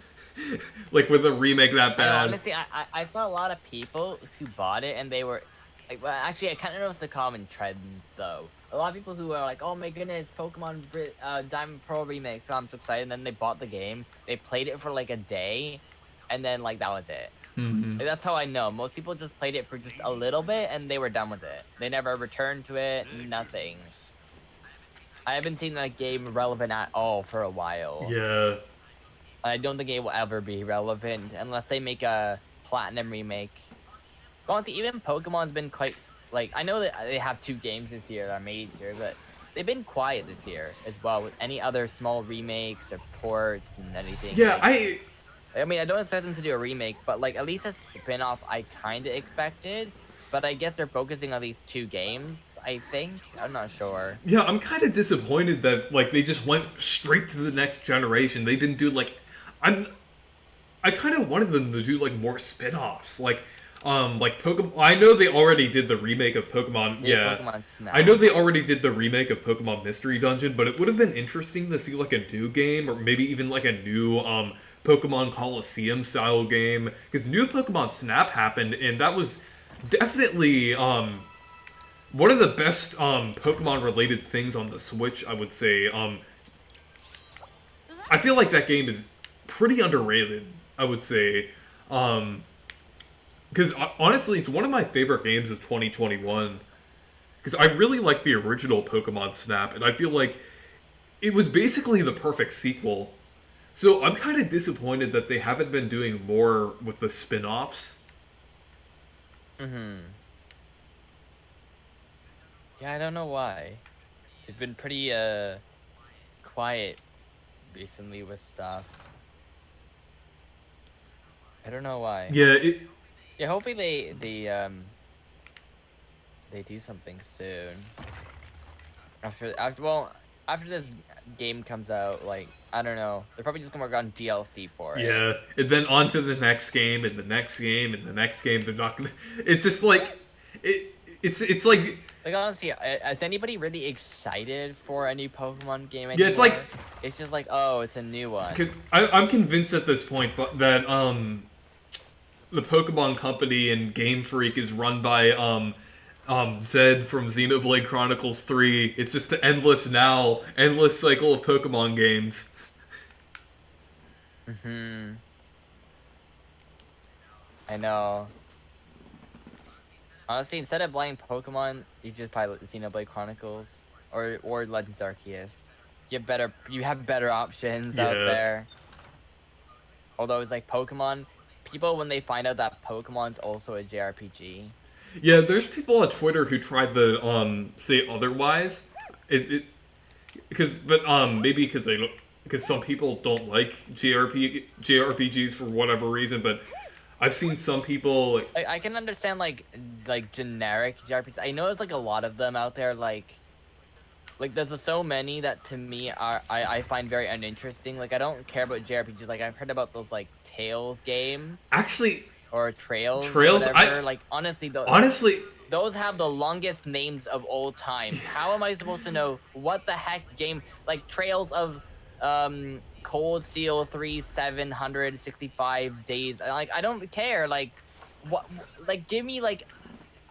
Like with a remake that bad. Honestly, I saw a lot of people who bought it and they were like, well, actually, I kind of noticed the common trend though. A lot of people who are like, oh my goodness, Pokemon Diamond Pearl remake, so I'm so excited. And then they bought the game, they played it for like a day, and then like that was it. Mm-hmm. Like, that's how I know. Most people just played it for just a little bit and they were done with it. They never returned to it. Nothing. I haven't seen that game relevant at all for a while. Yeah. I don't think it will ever be relevant unless they make a Platinum remake. Honestly, even Pokemon's been quite, like, I know that they have 2 games this year that are major, but they've been quiet this year as well with any other small remakes or ports and anything. Yeah, like, I mean, I don't expect them to do a remake, but like at least a spin-off I kind of expected. But I guess they're focusing on these 2 games, I think. I'm not sure. Yeah, I'm kind of disappointed that like they just went straight to the next generation. They didn't do like I kind of wanted them to do like more spin-offs. Like Pokemon. I know they already did the remake of Pokemon. Yeah. Pokemon Snap. I know they already did the remake of Pokemon Mystery Dungeon, but it would have been interesting to see like a new game or maybe even like a new Pokemon Coliseum style game, because new Pokemon Snap happened and that was definitely one of the best Pokemon related things on the Switch, I would say. I feel like that game is pretty underrated, I would say. Because honestly, it's one of my favorite games of 2021. Because I really like the original Pokemon Snap, and I feel like it was basically the perfect sequel. So I'm kind of disappointed that they haven't been doing more with the spin-offs. Mm-hmm. Yeah, I don't know why. They've been pretty quiet recently with stuff. I don't know why. Yeah, Yeah, hopefully they do something soon. After this game comes out, like, I don't know, they're probably just gonna work on DLC for it. Yeah, and then on to the next game, and the next game, and the next game. They're not gonna. It's just like, it's like. Like, honestly, is anybody really excited for a new Pokemon game anymore? Yeah, it's like. It's just like, oh, it's a new one. Cause I'm convinced at this point that the Pokemon Company and Game Freak is run by Zed from Xenoblade Chronicles 3. It's just the endless cycle of Pokemon games. I know. Honestly, instead of playing Pokemon, you just play Xenoblade Chronicles or Legends Arceus. You have better options out there. Although it's like Pokemon, people when they find out that Pokemon's also a JRPG. Yeah, there's people on Twitter who tried to say otherwise. Because some people don't like JRPGs for whatever reason, but I've seen some people I can understand like generic JRPGs. I know there's like a lot of them out there. Like there's so many that to me I find very uninteresting. Like I don't care about JRPGs. Like I've heard about those like Tales games. Actually. Or Trails. Like honestly, those have the longest names of all time. How am I supposed to know what the heck game like Trails of Cold Steel 3 765 days? Like I don't care. Like what? Like give me like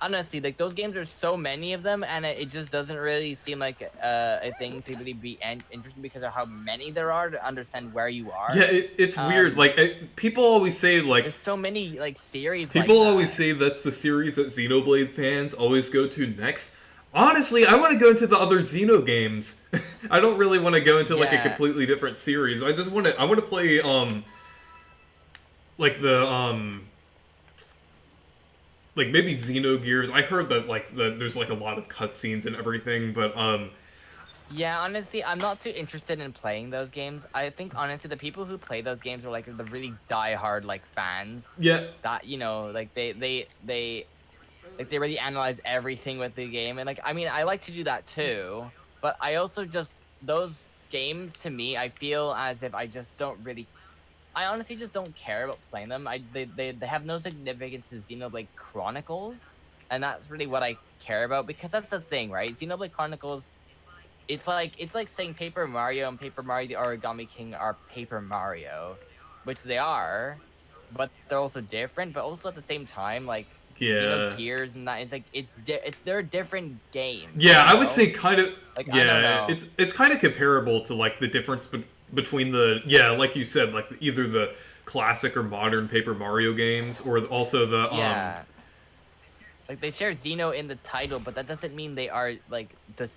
honestly, like those games are so many of them, and it just doesn't really seem like a thing to really be interesting because of how many there are to understand where you are. Yeah, it's weird. Like people always say, like there's so many like series. People always say that's the series that Xenoblade fans always go to next. Honestly, I want to go into the other Xeno games. I don't really want to go into like a completely different series. I want to play like the like maybe Xenogears. I heard that there's like a lot of cutscenes and everything, but yeah, honestly, I'm not too interested in playing those games. I think honestly, the people who play those games are like the really die-hard like fans. Yeah. That like they really analyze everything with the game, and like I mean, I like to do that too, but I also just those games to me, I feel as if I just don't really. I honestly just don't care about playing them. They have no significance to Xenoblade Chronicles, and that's really what I care about because that's the thing, right? Xenoblade Chronicles, it's like saying Paper Mario and Paper Mario the Origami King are Paper Mario, which they are, but they're also different. But also at the same time, like Xenogears and that, it's like they're different games. Yeah, I would say kind of. Like, yeah, I don't know. It's kind of comparable to like the difference between the like you said, like either the classic or modern Paper Mario games, or also the like they share Xeno in the title, but that doesn't mean they are like the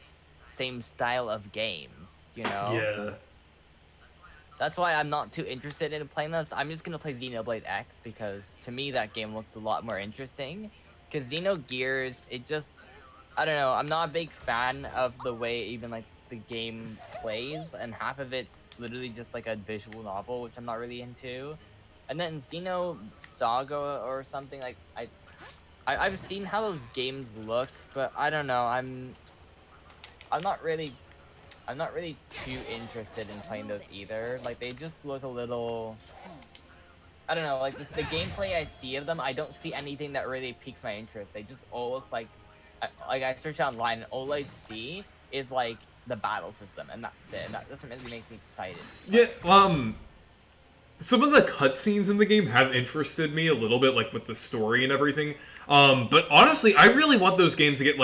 same style of games, you know? Yeah. That's why I'm not too interested in playing them. I'm just gonna play Xenoblade X because to me that game looks a lot more interesting. Because Xenogears, it just, I don't know, I'm not a big fan of the way even like the game plays, and half of it's literally just like a visual novel, which I'm not really into. And then Xeno Saga or something, like I've seen how those games look, but I don't know, I'm not really too interested in playing those either. Like they just look a little, I don't know, like the gameplay I see of them, I don't see anything that really piques my interest. They just all look like I search online and all I see is like the battle system, and that's it. And that doesn't really make me excited. Yeah, some of the cutscenes in the game have interested me a little bit, like with the story and everything. But honestly, I really want those games to get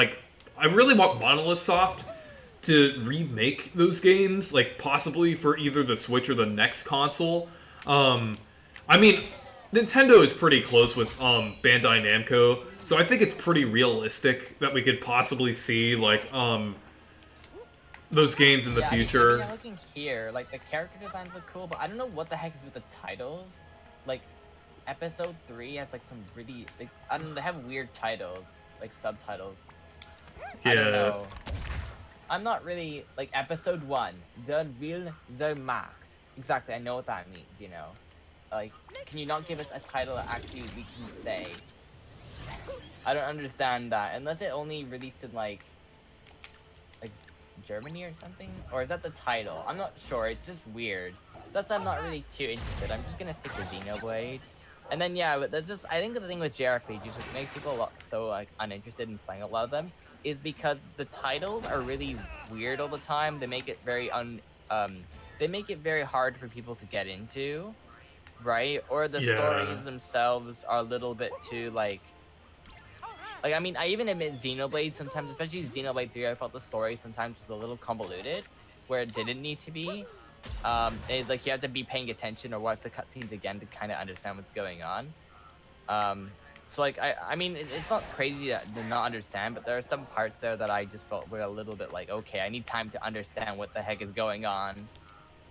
I really want Monolith Soft to remake those games, like possibly for either the Switch or the next console. I mean, Nintendo is pretty close with Bandai Namco, so I think it's pretty realistic that we could possibly see like those games in the future. I'm looking here, like the character designs look cool, but I don't know what the heck is with the titles. Like Episode 3 has like some really, like, I don't know, they have weird titles, like subtitles. Yeah. I don't know. I'm not really like Episode 1, the real the mark. Exactly, I know what that means, you know. Like, can you not give us a title that actually we can say? I don't understand that unless it only released in like Germany or something, or is that the title? I'm not sure. It's just weird. That's why I'm not really too interested. I'm just gonna stick to Xenoblade. And then yeah, but that's just I think the thing with JRPGs which makes people so like uninterested in playing a lot of them is because the titles are really weird all the time. They make it very they make it very hard for people to get into, right? Or the Yeah. stories themselves are a little bit too like I mean, I even admit Xenoblade sometimes, especially Xenoblade 3, I felt the story sometimes was a little convoluted, where it didn't need to be. It's like you have to be paying attention or watch the cutscenes again to kind of understand what's going on. So like, I mean, it's not crazy to not understand, but there are some parts there that I just felt were a little bit like, okay, I need time to understand what the heck is going on.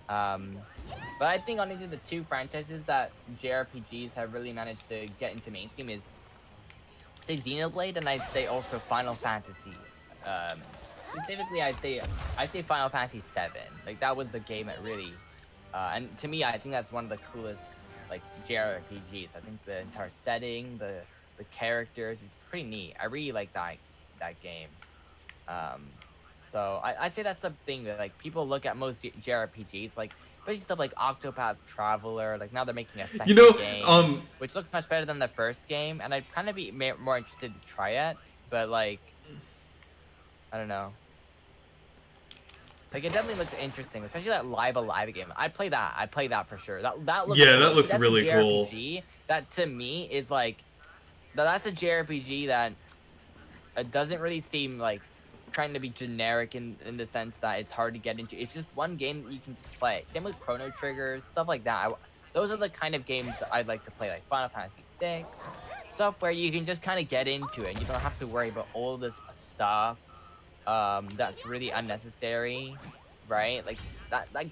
But I think honestly the two franchises that JRPGs have really managed to get into mainstream is say Xenoblade, and I'd say also Final Fantasy. Specifically, I'd say Final Fantasy 7. Like that was the game that really, and to me, I think that's one of the coolest like JRPGs. I think the entire setting, the characters, it's pretty neat. I really like that game. So I'd say that's the thing that like people look at most JRPGs like. Especially stuff like Octopath Traveler, like now they're making a second game, which looks much better than the first game, and I'd kind of be more interested to try it, but like, I don't know. Like it definitely looks interesting, especially that Live Alive game. I'd play that for sure. That looks yeah, cool. that looks That's really a JRPG cool. That to me is like, that's a JRPG that it doesn't really seem like trying to be generic in the sense that it's hard to get into. It's just one game that you can just play. Same with Chrono Trigger, stuff like that. Those are the kind of games I'd like to play, like Final Fantasy 6, stuff where you can just kind of get into it and you don't have to worry about all this stuff that's really unnecessary, right? Like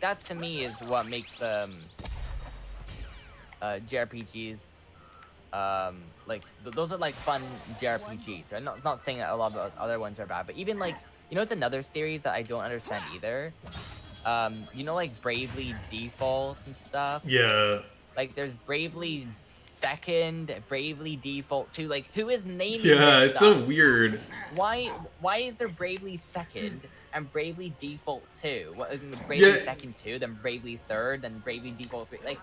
that to me is what makes JRPGs like those are like fun JRPGs. I'm not saying that a lot of other ones are bad, but even like it's another series that I don't understand either. Like Bravely Default and stuff. Yeah. Like there's Bravely Second, Bravely Default 2. Like who is naming? Yeah, this it's stuff? so weird. Why is there Bravely Second and Bravely Default 2? Bravely Second 2, then Bravely Third, then Bravely Default 3. Like.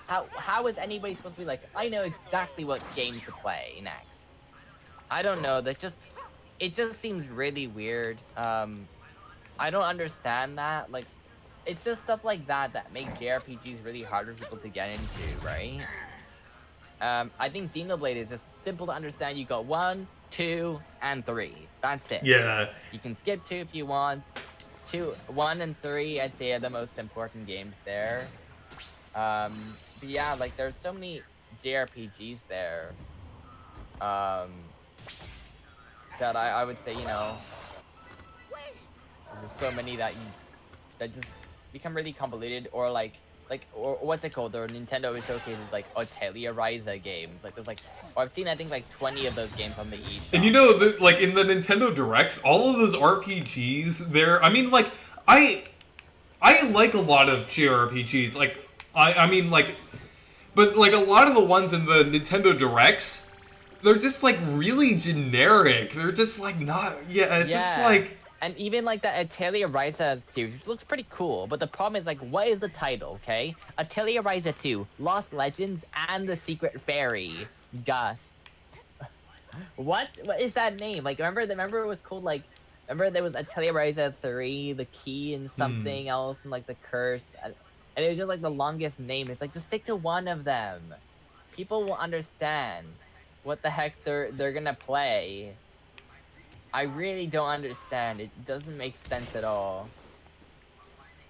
How is anybody supposed to be like, I know exactly what game to play next? I don't know. It just seems really weird. I don't understand that. Like, it's just stuff like that make JRPGs really hard for people to get into, right? I think Xenoblade is just simple to understand. You got 1, 2, and 3. That's it. Yeah. You can skip 2 if you want. 1 and 3, I'd say, are the most important games there. But yeah, like there's so many JRPGs there that I would say, there's so many that just become really convoluted, or or what's it called? The Nintendo showcases like Atelier Ryza games. Like there's I've seen I think like 20 of those games on the eShop. And like in the Nintendo Directs, all of those RPGs there. I mean, like I like a lot of JRPGs. Like I mean like. But, like, a lot of the ones in the Nintendo Directs, they're just, like, really generic. They're just, like, not... Yeah, it's just, like... And even, like, the Atelier Ryza series, which looks pretty cool. But the problem is, like, what is the title, okay? Atelier Ryza 2, Lost Legends, and the Secret Fairy, Gust. What is that name? Like, remember it was called, like... Remember there was Atelier Ryza 3, the Key, and something else, and, like, the Curse... And it was just like the longest name. It's like, just stick to one of them. People will understand what the heck they're gonna play. I really don't understand. It doesn't make sense at all.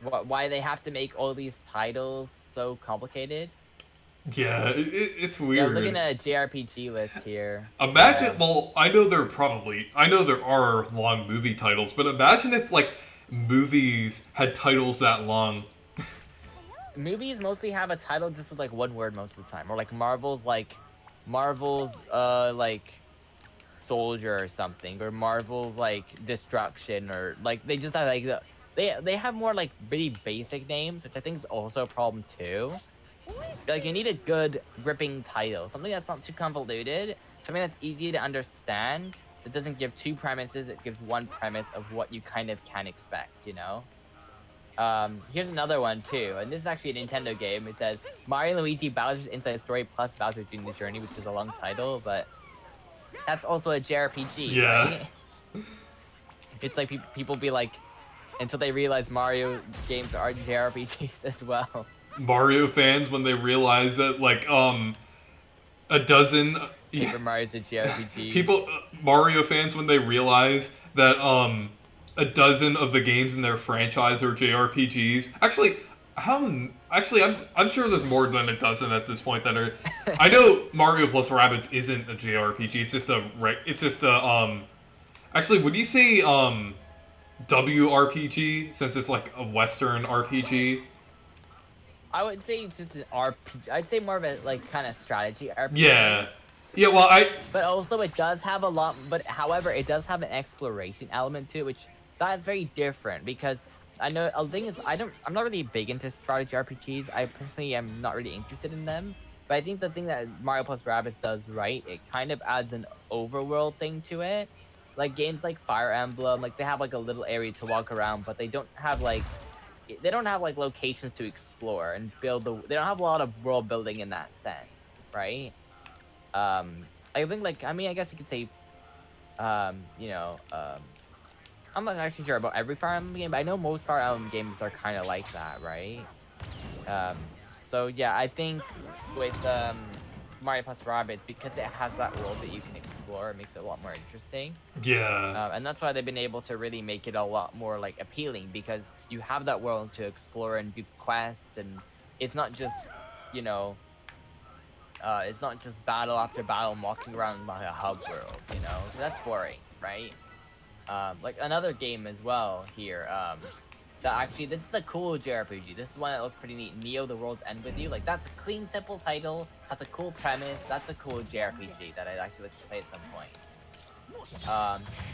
Why they have to make all these titles so complicated? Yeah, it's weird. Yeah, I was looking at a JRPG list here. Imagine, well, I know there are long movie titles, but imagine if, like, movies had titles that long. Movies mostly have a title just with like one word most of the time, or like Marvel's Soldier or something, or Marvel's like Destruction, or like they just have like they have more like really basic names, which I think is also a problem too. Like you need a good gripping title, something that's not too convoluted, something that's easy to understand. It doesn't give two premises. It gives one premise of what you kind of can expect. You know. Here's another one too, and this is actually a Nintendo game. It says Mario and Luigi Bowser's Inside Story plus Bowser's Dreamless Journey, which is a long title, but that's also a JRPG, Yeah. right? It's like people be like, until they realize Mario games are JRPGs as well. Mario fans when they realize that like a dozen Paper Mario's a JRPG. people Mario fans when they realize that a dozen of the games in their franchise are JRPGs. Actually, I'm sure there's more than a dozen at this point that are. I know Mario plus Rabbids isn't a JRPG. It's just a Actually, would you say WRPG since it's like a Western RPG? I would say it's just an RPG. I'd say more of a like kind of strategy RPG. Yeah. Yeah, well, But also it does have a lot, but however, it does have an exploration element to it, which that's very different because I know the thing is I'm not really big into strategy RPGs. I personally am not really interested in them. But I think the thing that Mario plus Rabbids does right, it kind of adds an overworld thing to it. Like games like Fire Emblem, like they have like a little area to walk around, but they don't have like locations to explore and build they don't have a lot of world building in that sense, right? I think like I guess you could say I'm not actually sure about every Fire Emblem game, but I know most Fire Emblem games are kind of like that, right? So yeah, I think with Mario plus Rabbids, because it has that world that you can explore, it makes it a lot more interesting. yeah. And that's why they've been able to really make it a lot more like appealing, because you have that world to explore and do quests, and it's not just, it's not just battle after battle walking around like a hub world, you know? So that's boring, right? Like another game as well here, that actually, this is a cool JRPG. This is one that looks pretty neat. Neo: The World's End With You. Like, that's a clean, simple title, has a cool premise. That's a cool JRPG that I'd actually like to play at some point.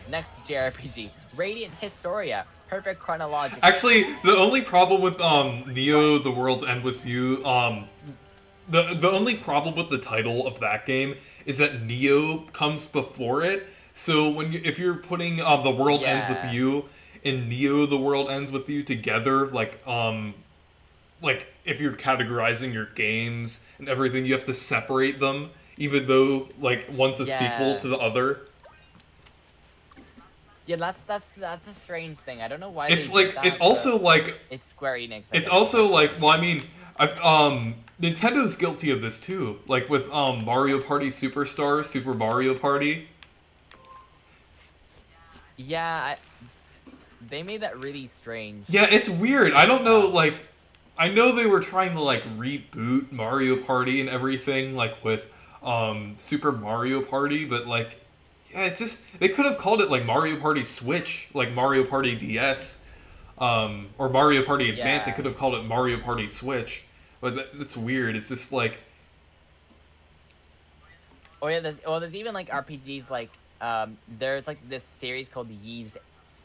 Next JRPG, Radiant Historia. Perfect chronological. Actually, the only problem with Neo: The World's End With You, the only problem with the title of that game is that Neo comes before it. So if you're putting The World Ends With You and Neo: The World Ends With You together, like if you're categorizing your games and everything, you have to separate them, even though like one's a sequel to the other. Yeah, that's a strange thing. I don't know why. It's they like did that, it's also like it's Square Enix. It's also like, well, I mean, Nintendo's guilty of this too. Like with Mario Party Superstars, Super Mario Party. Yeah, they made that really strange. Yeah, it's weird. I don't know, like, I know they were trying to, like, reboot Mario Party and everything, like, with, Super Mario Party, but, like, yeah, it's just, they could have called it, like, Mario Party Switch, like Mario Party DS, or Mario Party Advance, they could have called it Mario Party Switch, but that's weird, it's just, like... Oh yeah, there's even, like, RPGs, like, there's, like, this series called Ys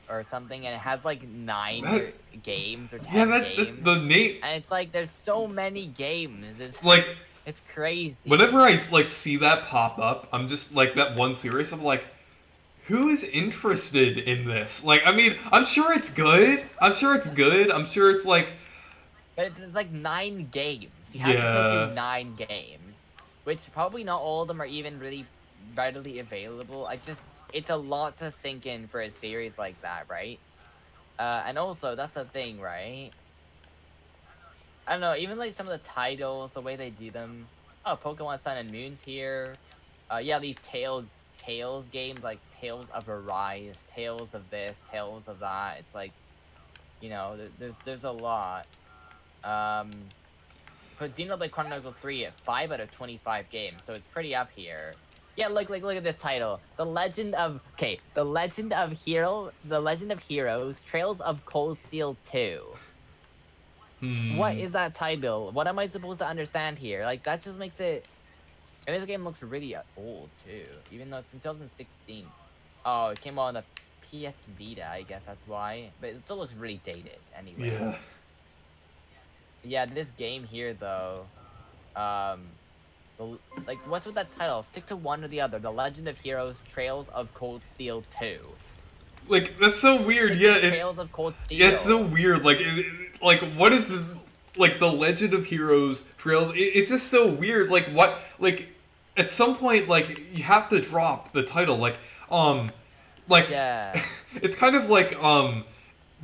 or something, and it has like 9 games or 10 games. The name, and it's like there's so many games. It's like, it's crazy. Whenever I like see that pop up, I'm just like that one series. I'm like, who is interested in this? Like, I mean, I'm sure it's good. I'm sure it's like, but it's like 9 games. You have to play through 9 games, which probably not all of them are even really readily available. It's a lot to sink in for a series like that, right? And also, that's the thing, right? I don't know, even like some of the titles, the way they do them. Oh, Pokemon Sun and Moon's here. Yeah, these Tales games, like Tales of Arise, Tales of this, Tales of that. It's like, there's a lot. Put Xenoblade Chronicles 3 at 5 out of 25 games, so it's pretty up here. Yeah, look at this title. The Legend of Heroes, Trails of Cold Steel 2. What is that title? What am I supposed to understand here? Like, that just makes it... And this game looks really old, too. Even though it's from 2016. Oh, it came out on the PS Vita, I guess that's why. But it still looks really dated, anyway. Yeah. Yeah, this game here, though... Like, what's with that title? Stick to one or the other. The Legend of Heroes: Trails of Cold Steel 2. Like, that's so weird. Stick Yeah, to it's Trails of Cold Steel. yeah, it's so weird. Like, like what is the Legend of Heroes Trails? It's just so weird. Like, what? Like, at some point, like you have to drop the title. Like Yeah. it's kind of like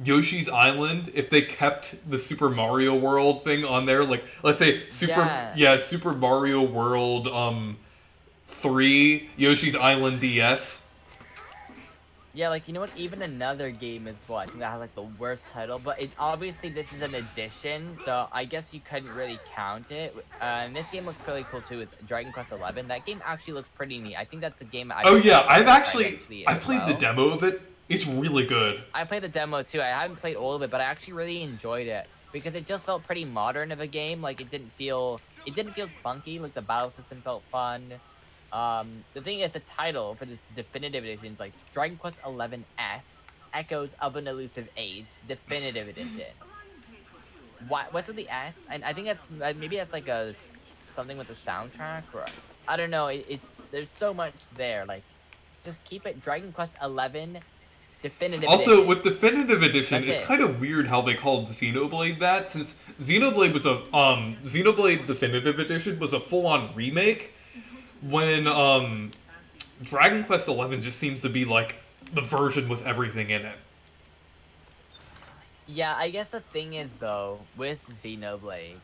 Yoshi's Island if they kept the Super Mario World thing on there. Like, let's say Super Mario World 3 Yoshi's Island DS. Yeah, like, you know what? Even another game as well. I think that has, like, the worst title. But obviously, this is an edition, so I guess you couldn't really count it. And this game looks pretty cool, too. It's Dragon Quest 11. That game actually looks pretty neat. I think that's a game I've played the demo of it. It's really good. I played the demo, too. I haven't played all of it, but I actually really enjoyed it. Because it just felt pretty modern of a game. Like, it didn't feel clunky. Like, the battle system felt fun. The thing is, the title for this definitive edition is like Dragon Quest 11S, Echoes of an Elusive Age, Definitive Edition. What's with the S? And I think that's maybe that's like something with the soundtrack, or I don't know. There's so much there. Like, just keep it Dragon Quest 11 Definitive Also, Edition. with Definitive Edition, That's it's it. kind of weird how they called Xenoblade that, since Xenoblade was Xenoblade Definitive Edition was a full-on remake. When Dragon Quest 11 just seems to be like the version with everything in it. Yeah, I guess the thing is though with Xenoblade,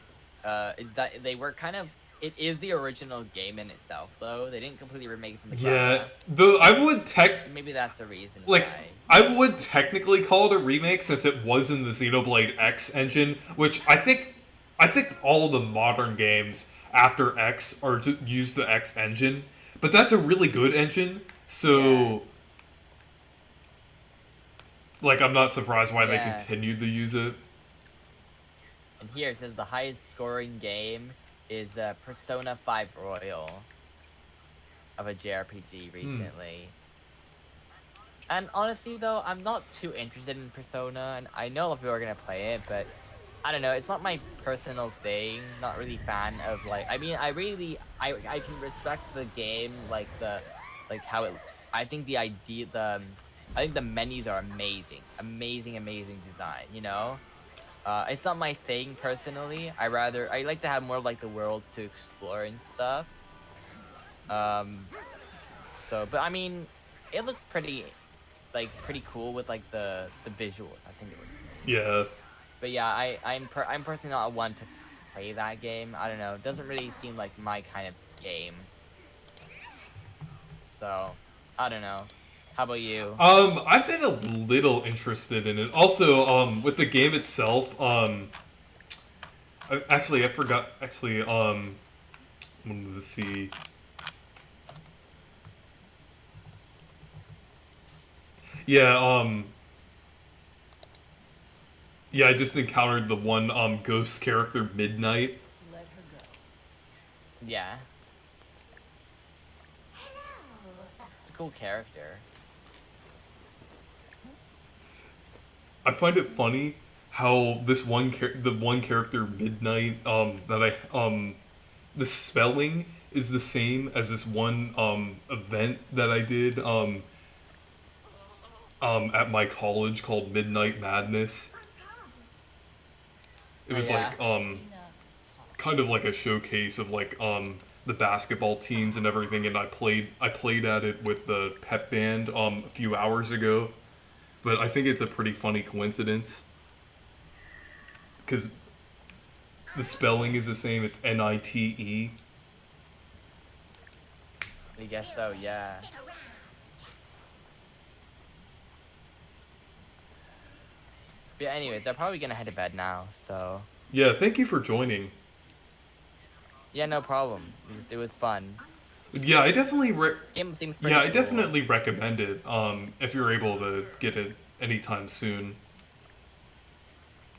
is that they were kind of. It is the original game in itself though. They didn't completely remake it from the ground up. Though I would Maybe that's a reason. like why. I would technically call it a remake since it was in the Xenoblade X engine, which I think all the modern games after X are to use the X engine, but that's a really good engine. So, like, I'm not surprised why they continued to use it. And here it says the highest scoring game is Persona 5 Royal of a JRPG recently. And honestly though, I'm not too interested in Persona, and I know a lot of people are gonna play it, but I don't know, it's not my personal thing. Not really fan of like. I mean, I can respect the game, like how it. I think I think the menus are amazing design. You know, it's not my thing personally. I like to have more of like the world to explore and stuff. So, but I mean, it looks pretty cool with like the visuals. I think it looks. Yeah. But yeah, I'm personally not one to play that game. I don't know. It doesn't really seem like my kind of game. So, I don't know. How about you? I've been a little interested in it. Also, with the game itself, I forgot. Actually, wanted to see. Yeah, yeah, I just encountered the one ghost character, Midnight. Let her go. Yeah. It's a cool character. I find it funny how this the one character, Midnight, the spelling is the same as this one event that I did at my college called Midnight Madness. It was like kind of like a showcase of like the basketball teams and everything, and I played at it with the pep band a few hours ago. But I think it's a pretty funny coincidence because the spelling is the same. It's Nite. I guess so. Yeah. But anyways, I'm probably gonna head to bed now. So. Yeah. Thank you for joining. Yeah, no problem. It was fun. Yeah, I definitely Game seems pretty I cool. definitely recommend it. If you're able to get it anytime soon.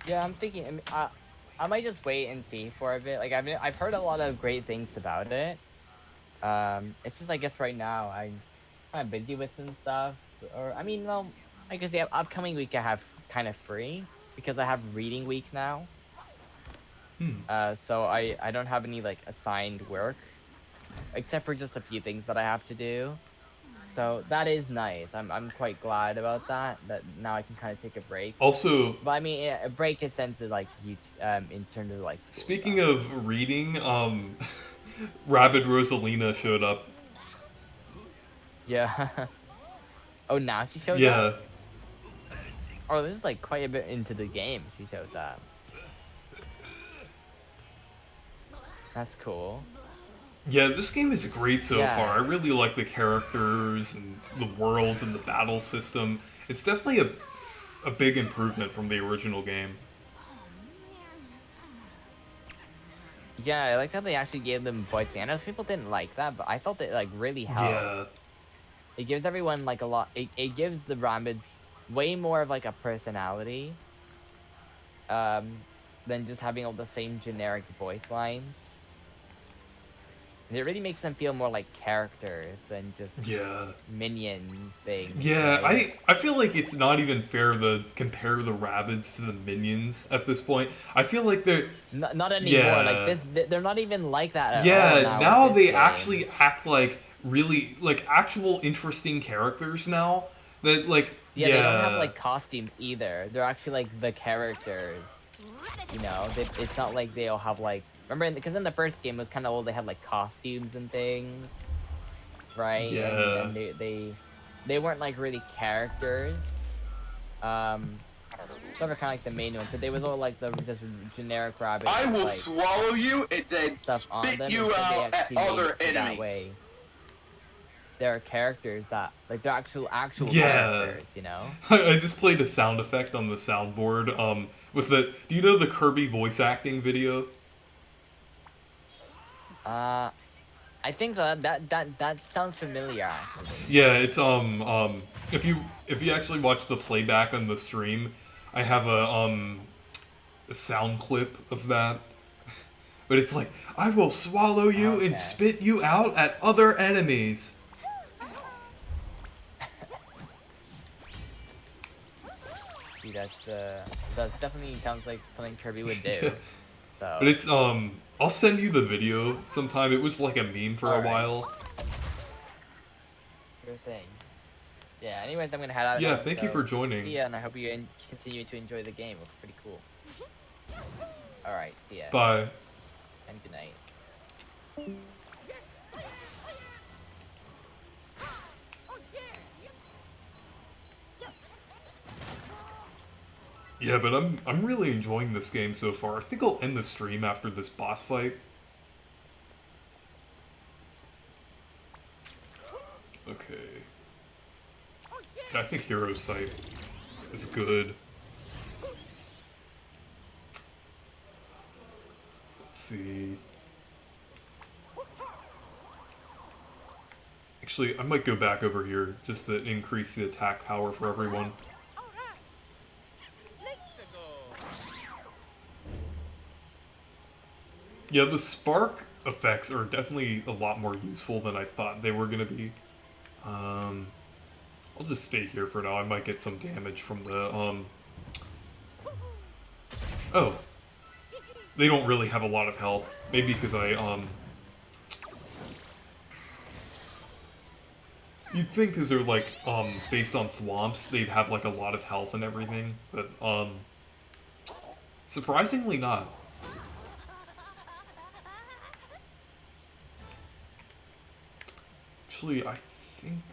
Yeah, I'm thinking. I mean, I might just wait and see for a bit. Like I've heard a lot of great things about it. It's just I guess right now I'm kind of busy with some stuff. Or I mean, well, I guess the upcoming week I have kind of free because I have reading week now. So I don't have any like assigned work. except for just a few things that I have to do. So that is nice. I'm quite glad about that. That now I can kind of take a break. Also, But I mean, a break in sense of like you in terms of like school speaking stuff. of reading, Rabid Rosalina showed up. Yeah. Oh, now she shows Yeah. up. Oh, this is like quite a bit into the game. She shows up. That's cool. Yeah, this game is great so Yeah. far. I really like the characters and the worlds and the battle system. It's definitely a big improvement from the original game. Yeah, I like how they actually gave them voice. I know people didn't like that, but I felt it like really helped. Yeah. It gives everyone like a lot. It gives the Rabbids way more of like a personality, than just having all the same generic voice lines. And it really makes them feel more like characters than just Yeah. minion things. Yeah, right? I feel like it's not even fair to compare the Rabbids to the minions at this point. I feel like they're Not anymore. Yeah. Like this, they're not even like that. At all yeah, now with this they game. actually act like really like actual interesting characters now. That like Yeah, they don't have like costumes either. They're actually like the characters. You know, it's not like they'll have like. Remember, because in the first game it was kind of old. They had like costumes and things, right? Yeah. And they weren't like really characters. Sort of kind of like the main ones, but they was all like the just generic rabbits. I will like, swallow you and then stuff on spit them. you and so they out at actually made other it so that enemies. way there are characters that like they're actual Yeah. characters, you know. I just played a sound effect on the soundboard. With the do you know the Kirby voice acting video? I think so. That sounds familiar. Actually. Yeah, it's if you actually watch the playback on the stream, I have a sound clip of that. But it's like, I will swallow you and spit you out at other enemies. See, that definitely sounds like something Kirby would do. So. But it's I'll send you the video sometime. It was like a meme for a while. Sure thing. Yeah. Anyways, I'm gonna head out. Yeah, now, thank you so for joining. See ya, and I hope you continue to enjoy the game. It looks pretty cool. All right. See ya. Bye. And good night. Yeah, but I'm really enjoying this game so far. I think I'll end the stream after this boss fight. Okay. I think Hero Sight is good. Let's see. Actually, I might go back over here just to increase the attack power for everyone. Yeah, the spark effects are definitely a lot more useful than I thought they were going to be. I'll just stay here for now. I might get some damage from the, Oh. They don't really have a lot of health. Maybe because I, You'd think because they're, like, based on thwomps, they'd have, like, a lot of health and everything. But, surprisingly not. Actually, I think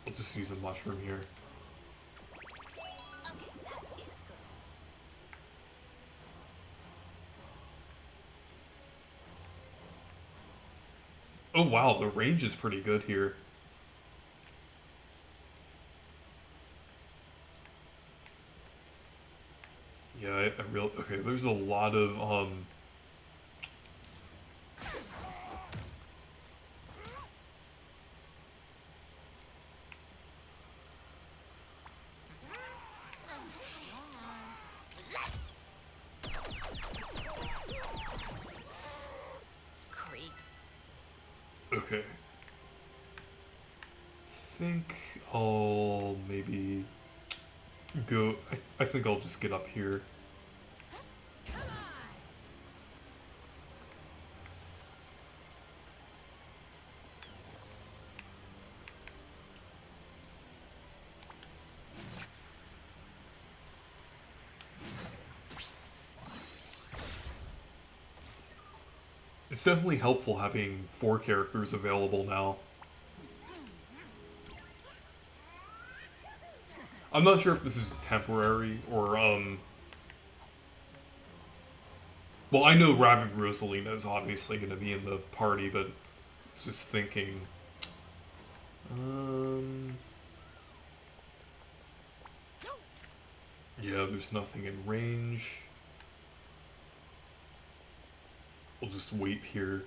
I'll just use a mushroom here. Oh wow, the range is pretty good here. Yeah, okay, there's a lot of, Okay. Think I'll maybe go... I think I'll just get up here. It's definitely helpful having 4 characters available now. I'm not sure if this is temporary or, well, I know Rabbid Rosalina is obviously going to be in the party, but it's just thinking... Yeah, there's nothing in range. We'll just wait here.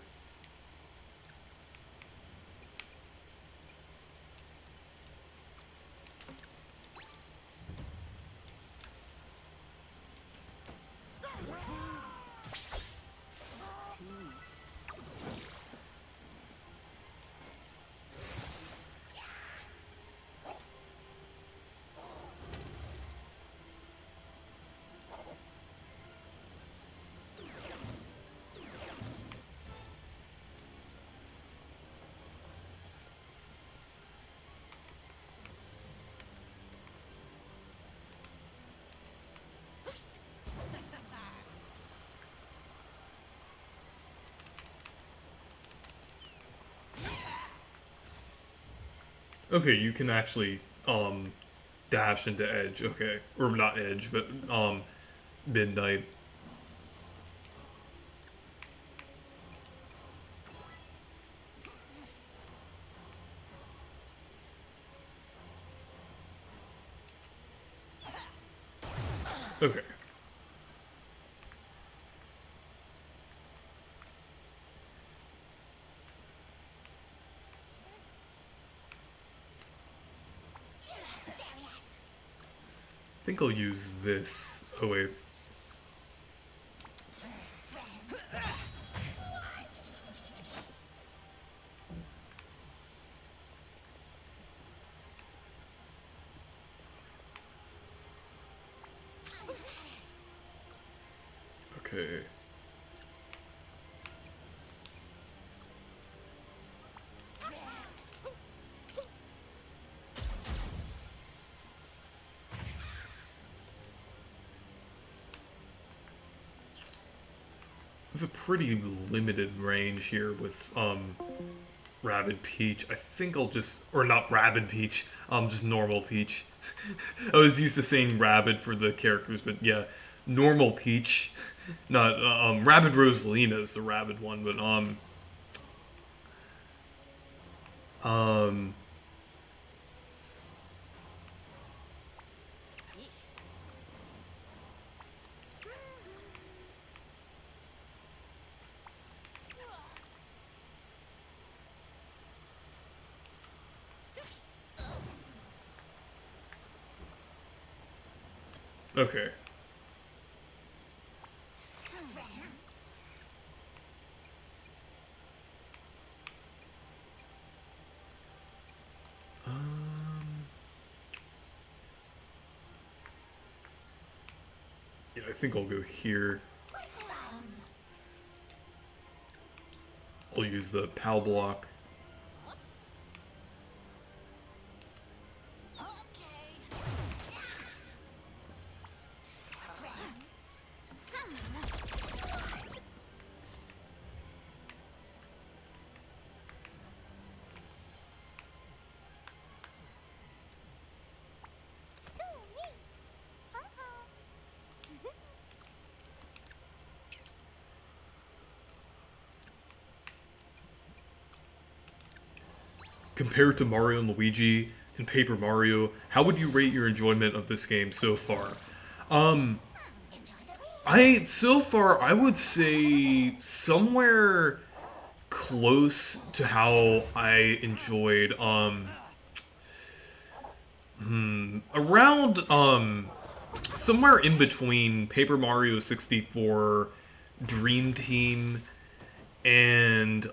Okay, you can actually, dash into Edge, okay. Or not Edge, but, Midnight. Okay. I think I'll use this. Oh wait. Okay. I have a pretty limited range here with Rabid Peach. I think I'll just, or not Rabid Peach, just normal Peach. I was used to saying Rabid for the characters, but yeah, normal Peach. Not Rabid Rosalina is the Rabid one, but okay. Yeah, I think I'll go here. I'll use the PAL block. Compared to Mario and Luigi and Paper Mario, how would you rate your enjoyment of this game so far? I would say somewhere close to how I enjoyed around somewhere in between Paper Mario 64, Dream Team, and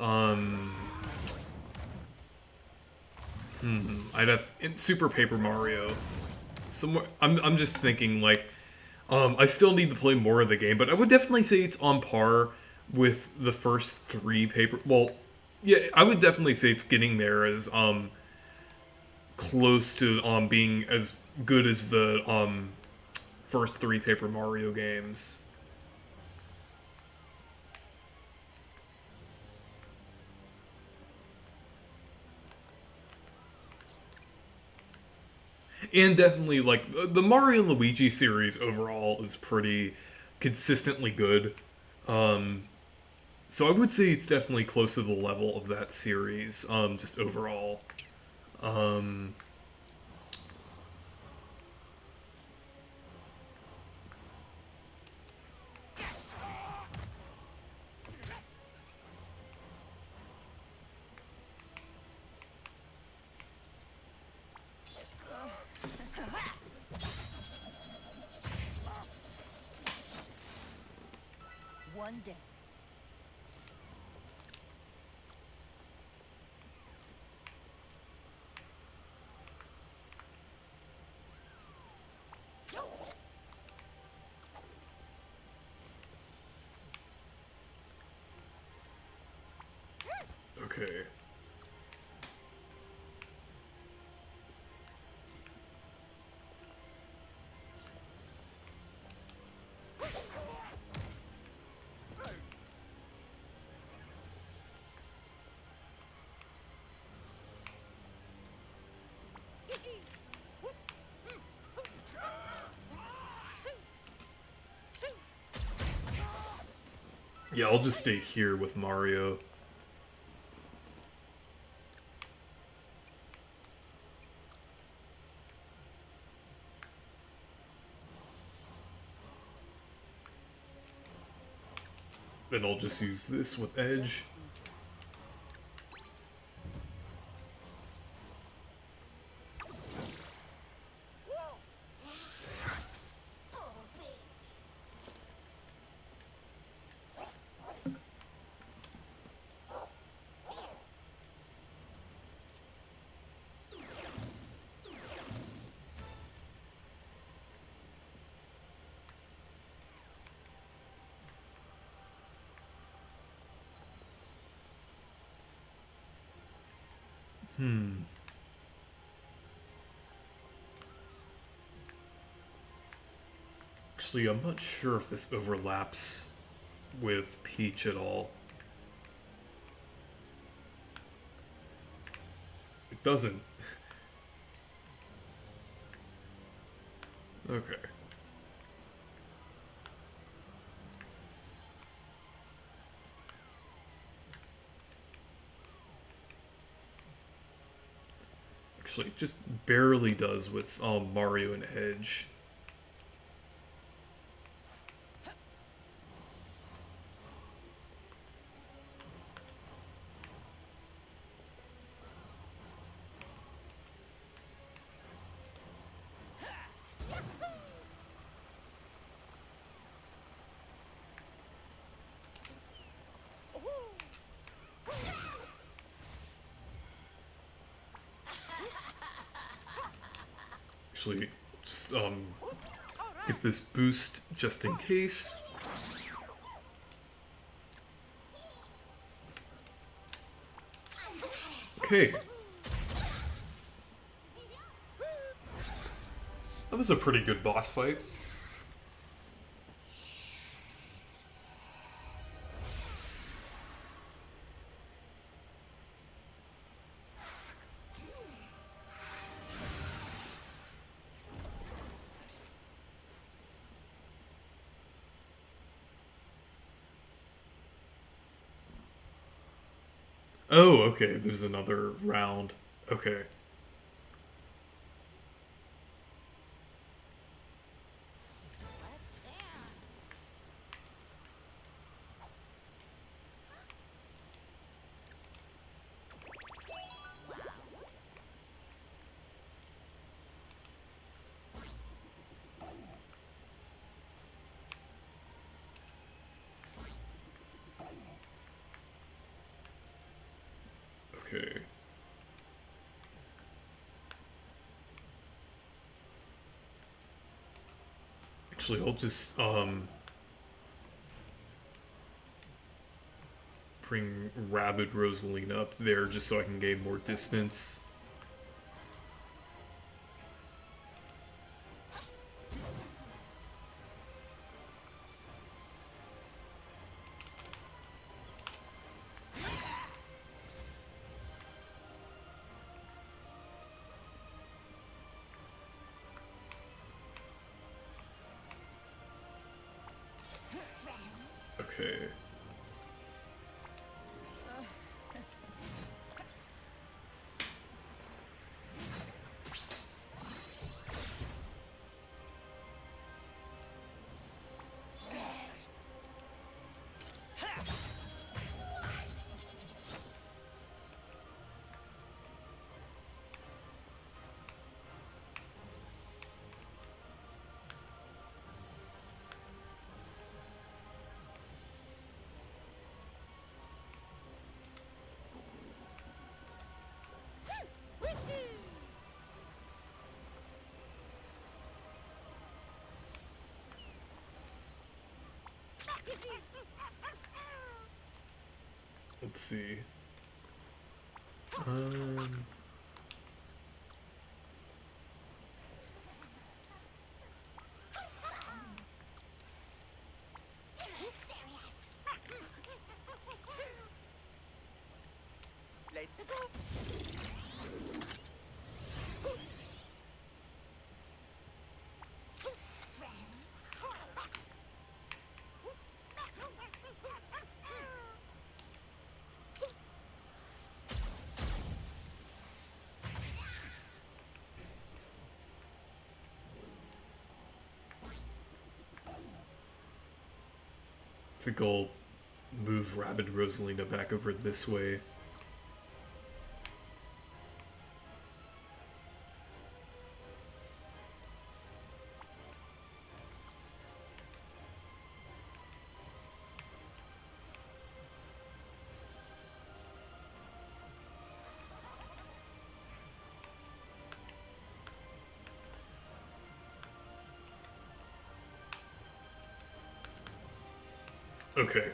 I'd have in Super Paper Mario. Somewhere, I'm just thinking like, I still need to play more of the game, but I would definitely say it's on par with the first 3 Paper. Well, yeah, I would definitely say it's getting there as close to being as good as the first 3 Paper Mario games. And definitely, like, the Mario and Luigi series overall is pretty consistently good. So I would say it's definitely close to the level of that series, just overall. Um, One day. okay. Yeah, I'll just stay here with Mario. Then I'll just use this with Edge. Actually, I'm not sure if this overlaps with Peach at all. It doesn't. Okay. Actually, it just barely does with Mario and Edge. Actually, just get this boost just in case. Okay. That was a pretty good boss fight. Oh, okay, there's another round. Okay. Okay. Actually, I'll just, bring Rabid Rosalina up there just so I can gain more distance. Okay. Let's see. Let's go. I think I'll move Rabid Rosalina back over this way. Okay.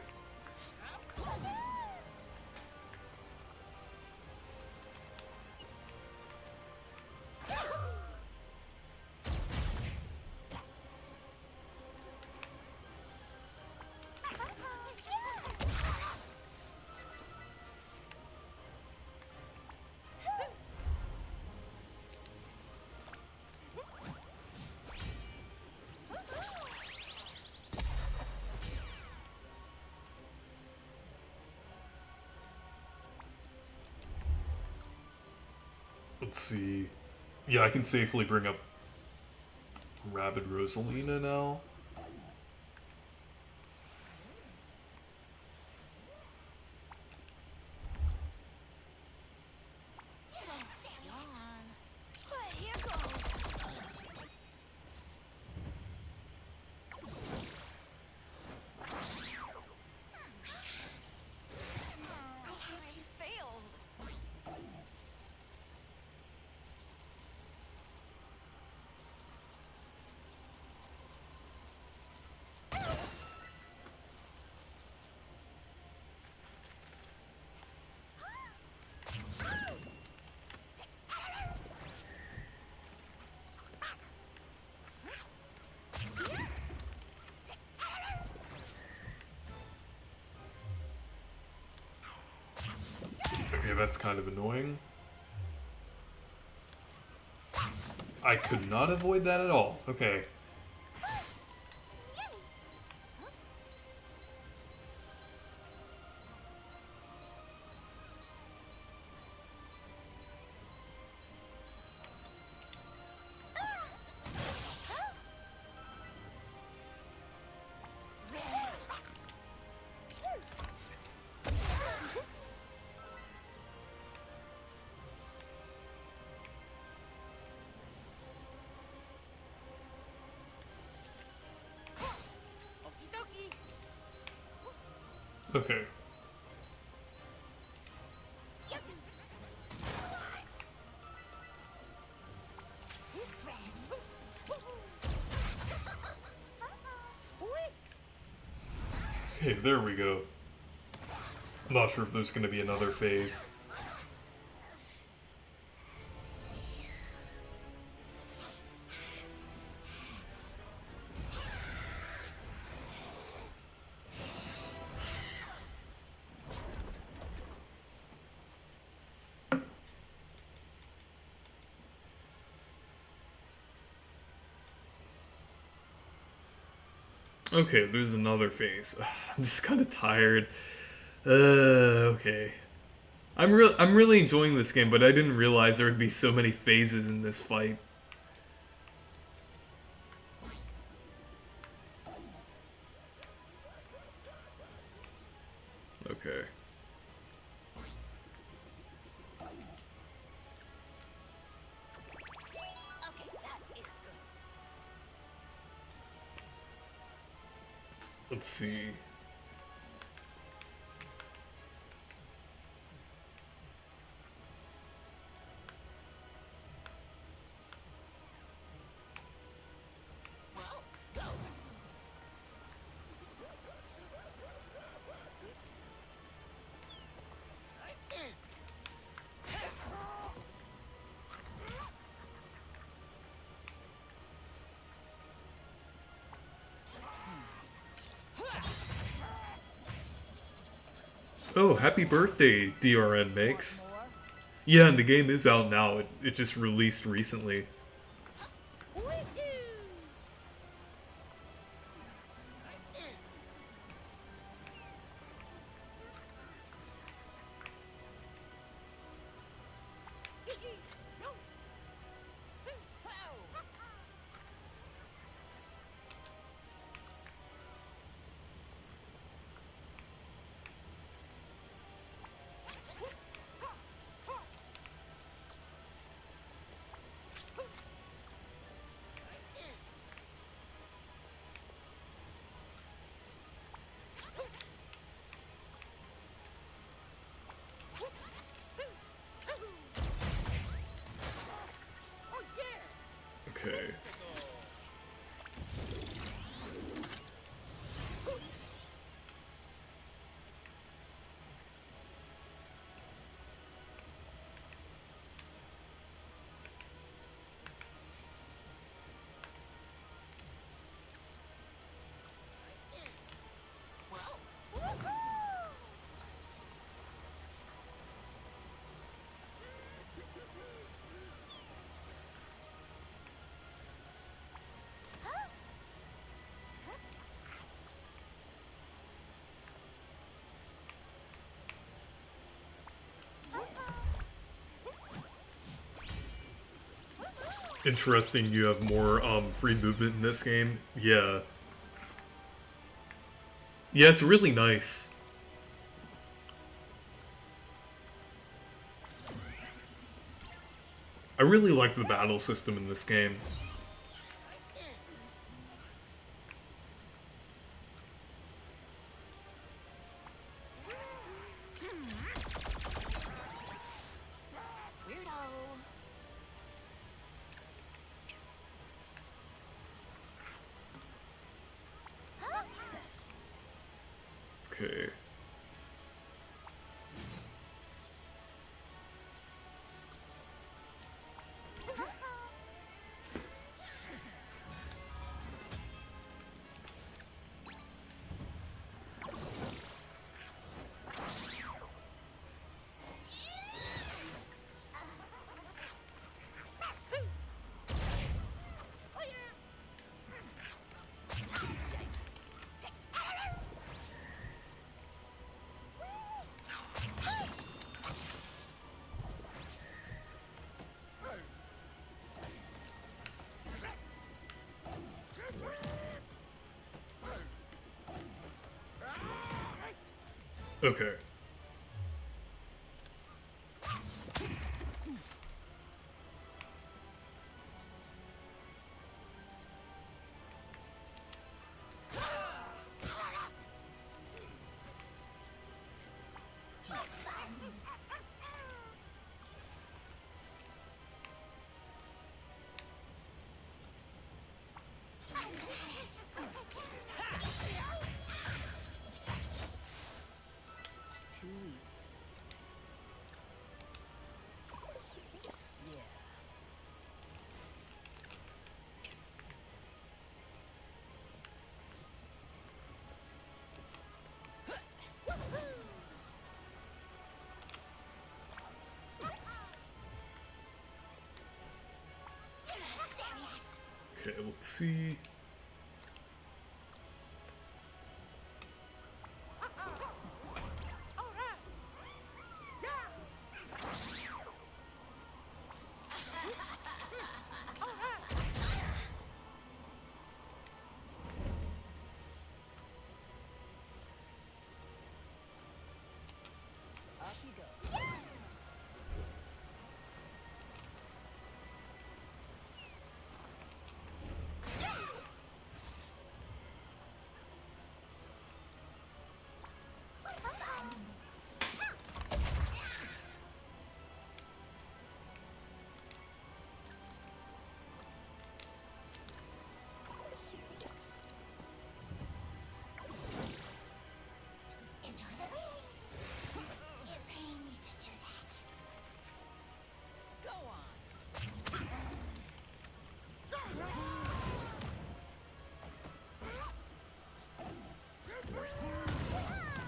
Let's see. Yeah, I can safely bring up Rabid Rosalina now. Okay, that's kind of annoying. I could not avoid that at all. Okay. Okay. Okay, there we go. I'm not sure if there's going to be another phase. Okay, there's another phase. I'm just kind of tired. Okay. I'm really enjoying this game, but I didn't realize there would be so many phases in this fight. Okay. Okay, that is good. Let's see. Well, go. Oh, happy birthday, DRN makes. Yeah, and the game is out now. It just released recently. Okay. Interesting, you have more free movement in this game. Yeah. Yeah, it's really nice. I really like the battle system in this game. Okay. Okay. Too easy. Yeah. Okay, let's see.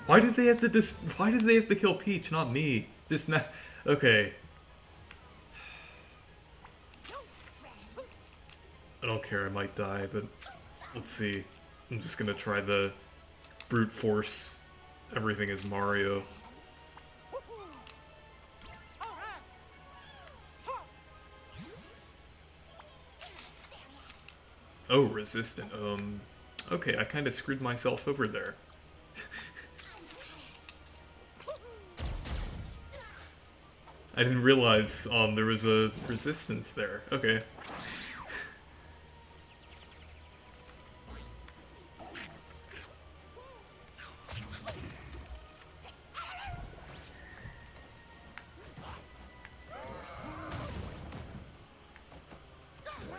Why did they have to Why did they have to kill Peach, not me? Just not. Okay. I don't care. I might die, but let's see. I'm just gonna try the brute force. Everything is Mario. Oh, resistant. Okay, I kind of screwed myself over there. I didn't realize there was a resistance there. Okay.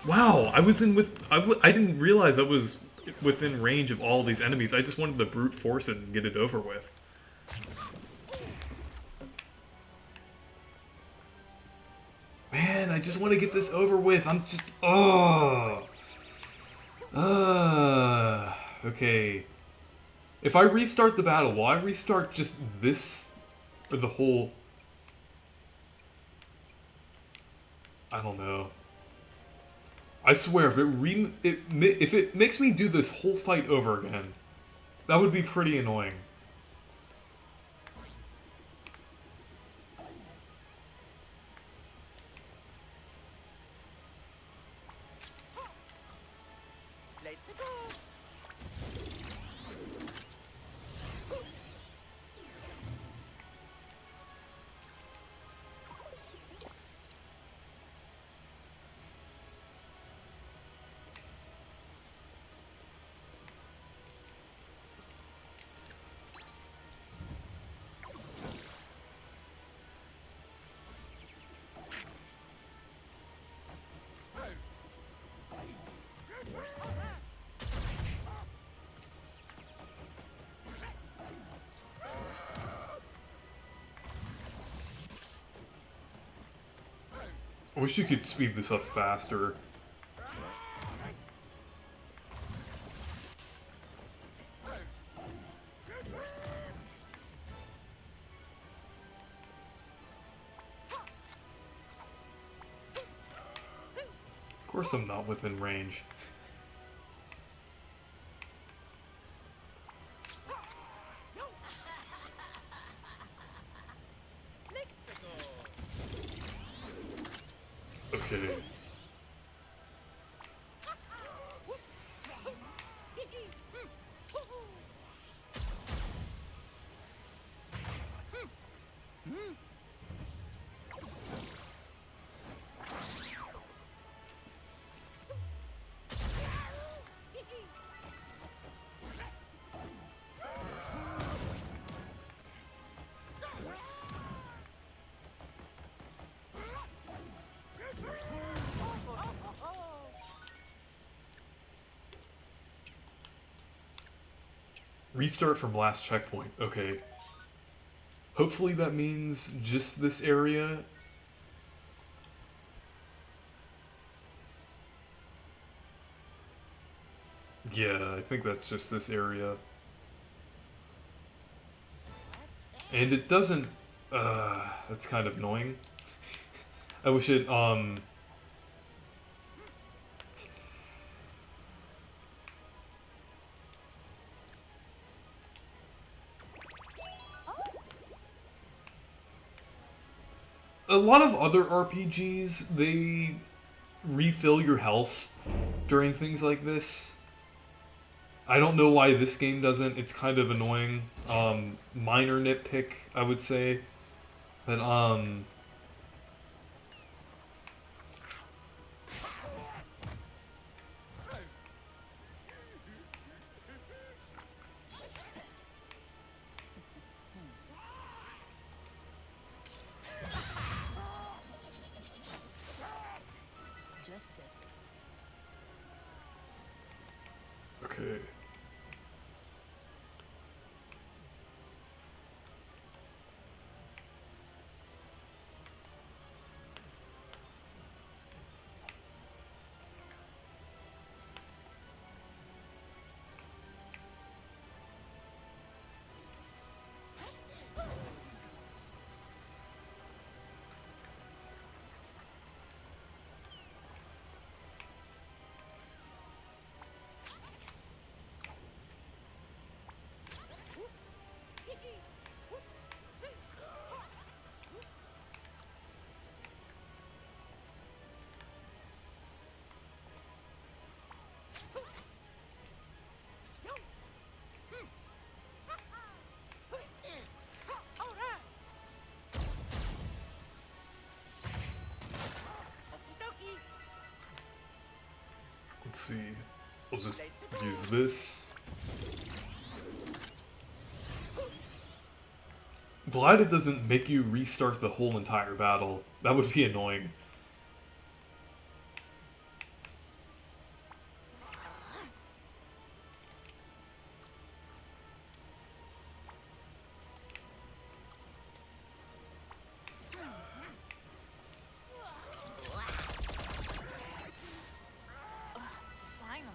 Wow, I was in with... I didn't realize I was within range of all these enemies. I just wanted to brute force it and get it over with. Man, I just want to get this over with. I'm just... Oh. Okay. If I restart the battle, will I restart just this? Or the whole... I don't know. I swear, if it makes me do this whole fight over again, that would be pretty annoying. Let's go. I wish you could speed this up faster. Of course I'm not within range. Okay. Restart from last checkpoint. Okay. Hopefully that means just this area. Yeah, I think that's just this area. And it doesn't... that's kind of annoying. I wish it, a lot of other RPGs, they refill your health during things like this. I don't know why this game doesn't. It's kind of annoying. Minor nitpick, I would say. But, okay. see. I'll just use this. Glad it doesn't make you restart the whole entire battle. That would be annoying. Finally.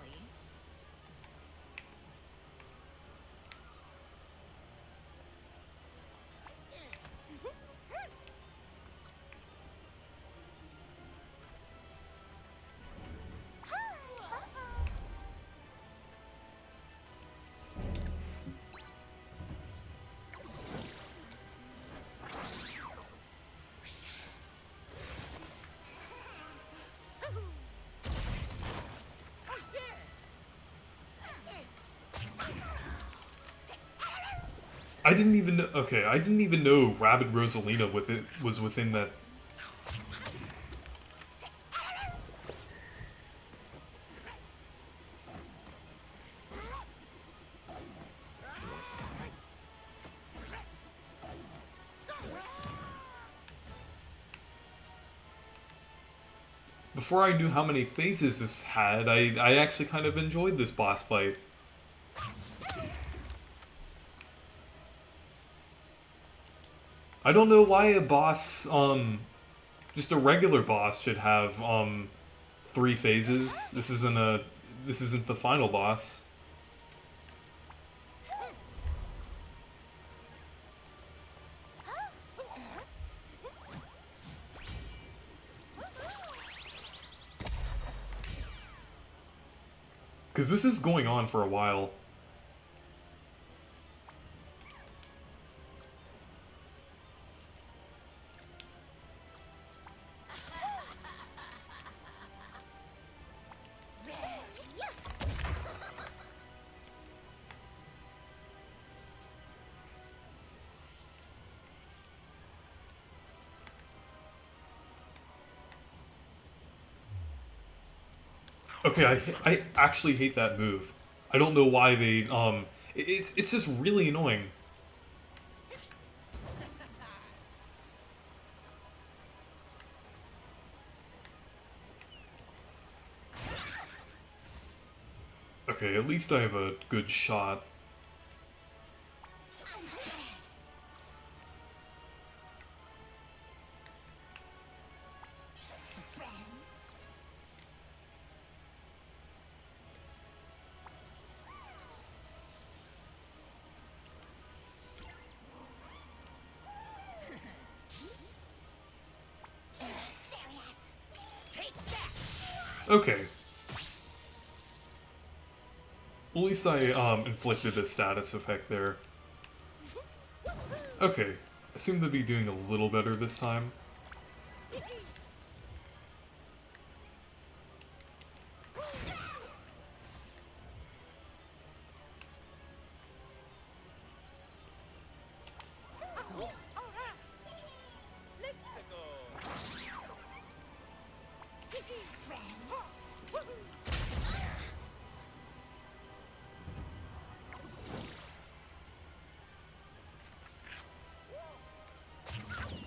I didn't even know. Okay, I didn't even know Rabbid Rosalina was within that. Before I knew how many phases this had, I actually kind of enjoyed this boss fight. I don't know why a boss, just a regular boss should have, 3 phases. This isn't the final boss. Because this is going on for a while. Okay, I actually hate that move. I don't know why they, it's just really annoying. Okay, at least I have a good shot. Okay. At least I, inflicted a status effect there. Okay. I seem to be doing a little better this time.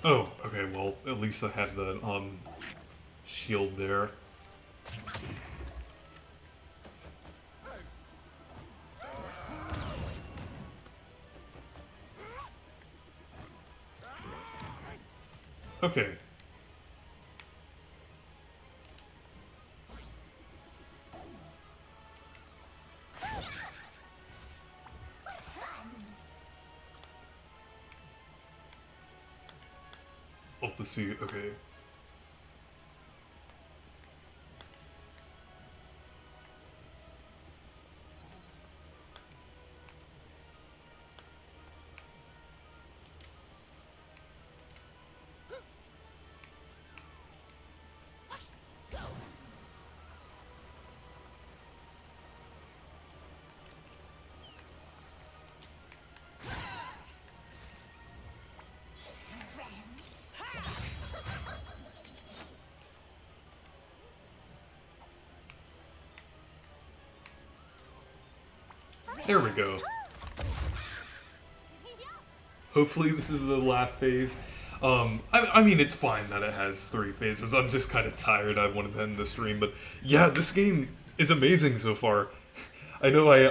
Oh, okay, well, at least I had the, shield there. Okay. I'll have to see, okay. There we go. Hopefully this is the last phase. I mean, it's fine that it has 3 phases. I'm just kind of tired. I wanted to end the stream, but yeah, this game is amazing so far. I know I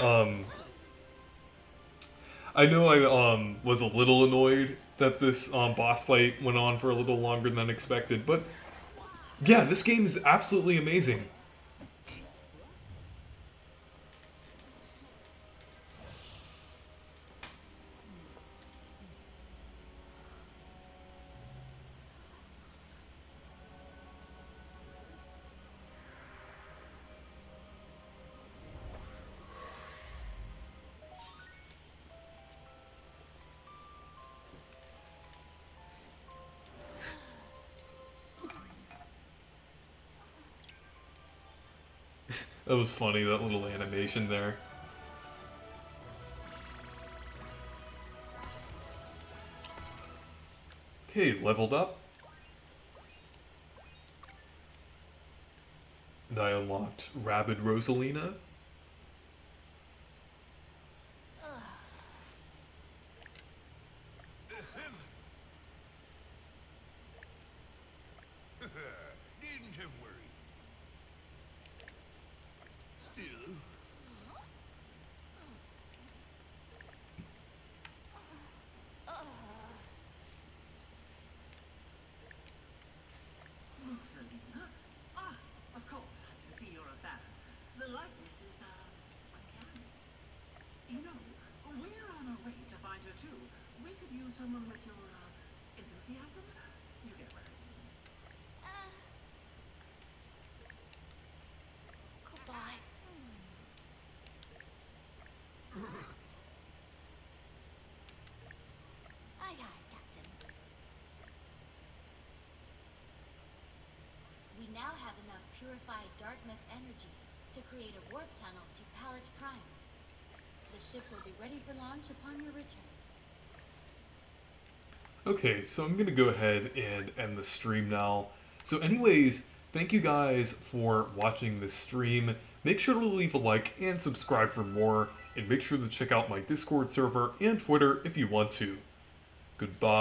was a little annoyed that this boss fight went on for a little longer than expected, but yeah, this game is absolutely amazing. That was funny, that little animation there. Okay, leveled up. And I unlocked Rabid Rosalina. Needn't have worried. Still, Rosalina? Ah, of course, I can see you're a fan. The likeness is, uncanny. You know, we're on our way to find her too. We could use someone with your, enthusiasm? You get what I mean. Goodbye. Aye, aye, Captain. We now have enough purified darkness energy to create a warp tunnel to Pallet Prime. The ship will be ready for launch upon your return. Okay, so I'm gonna go ahead and end the stream now. So anyways, thank you guys for watching this stream. Make sure to leave a like and subscribe for more, and make sure to check out my Discord server and Twitter if you want to. Goodbye.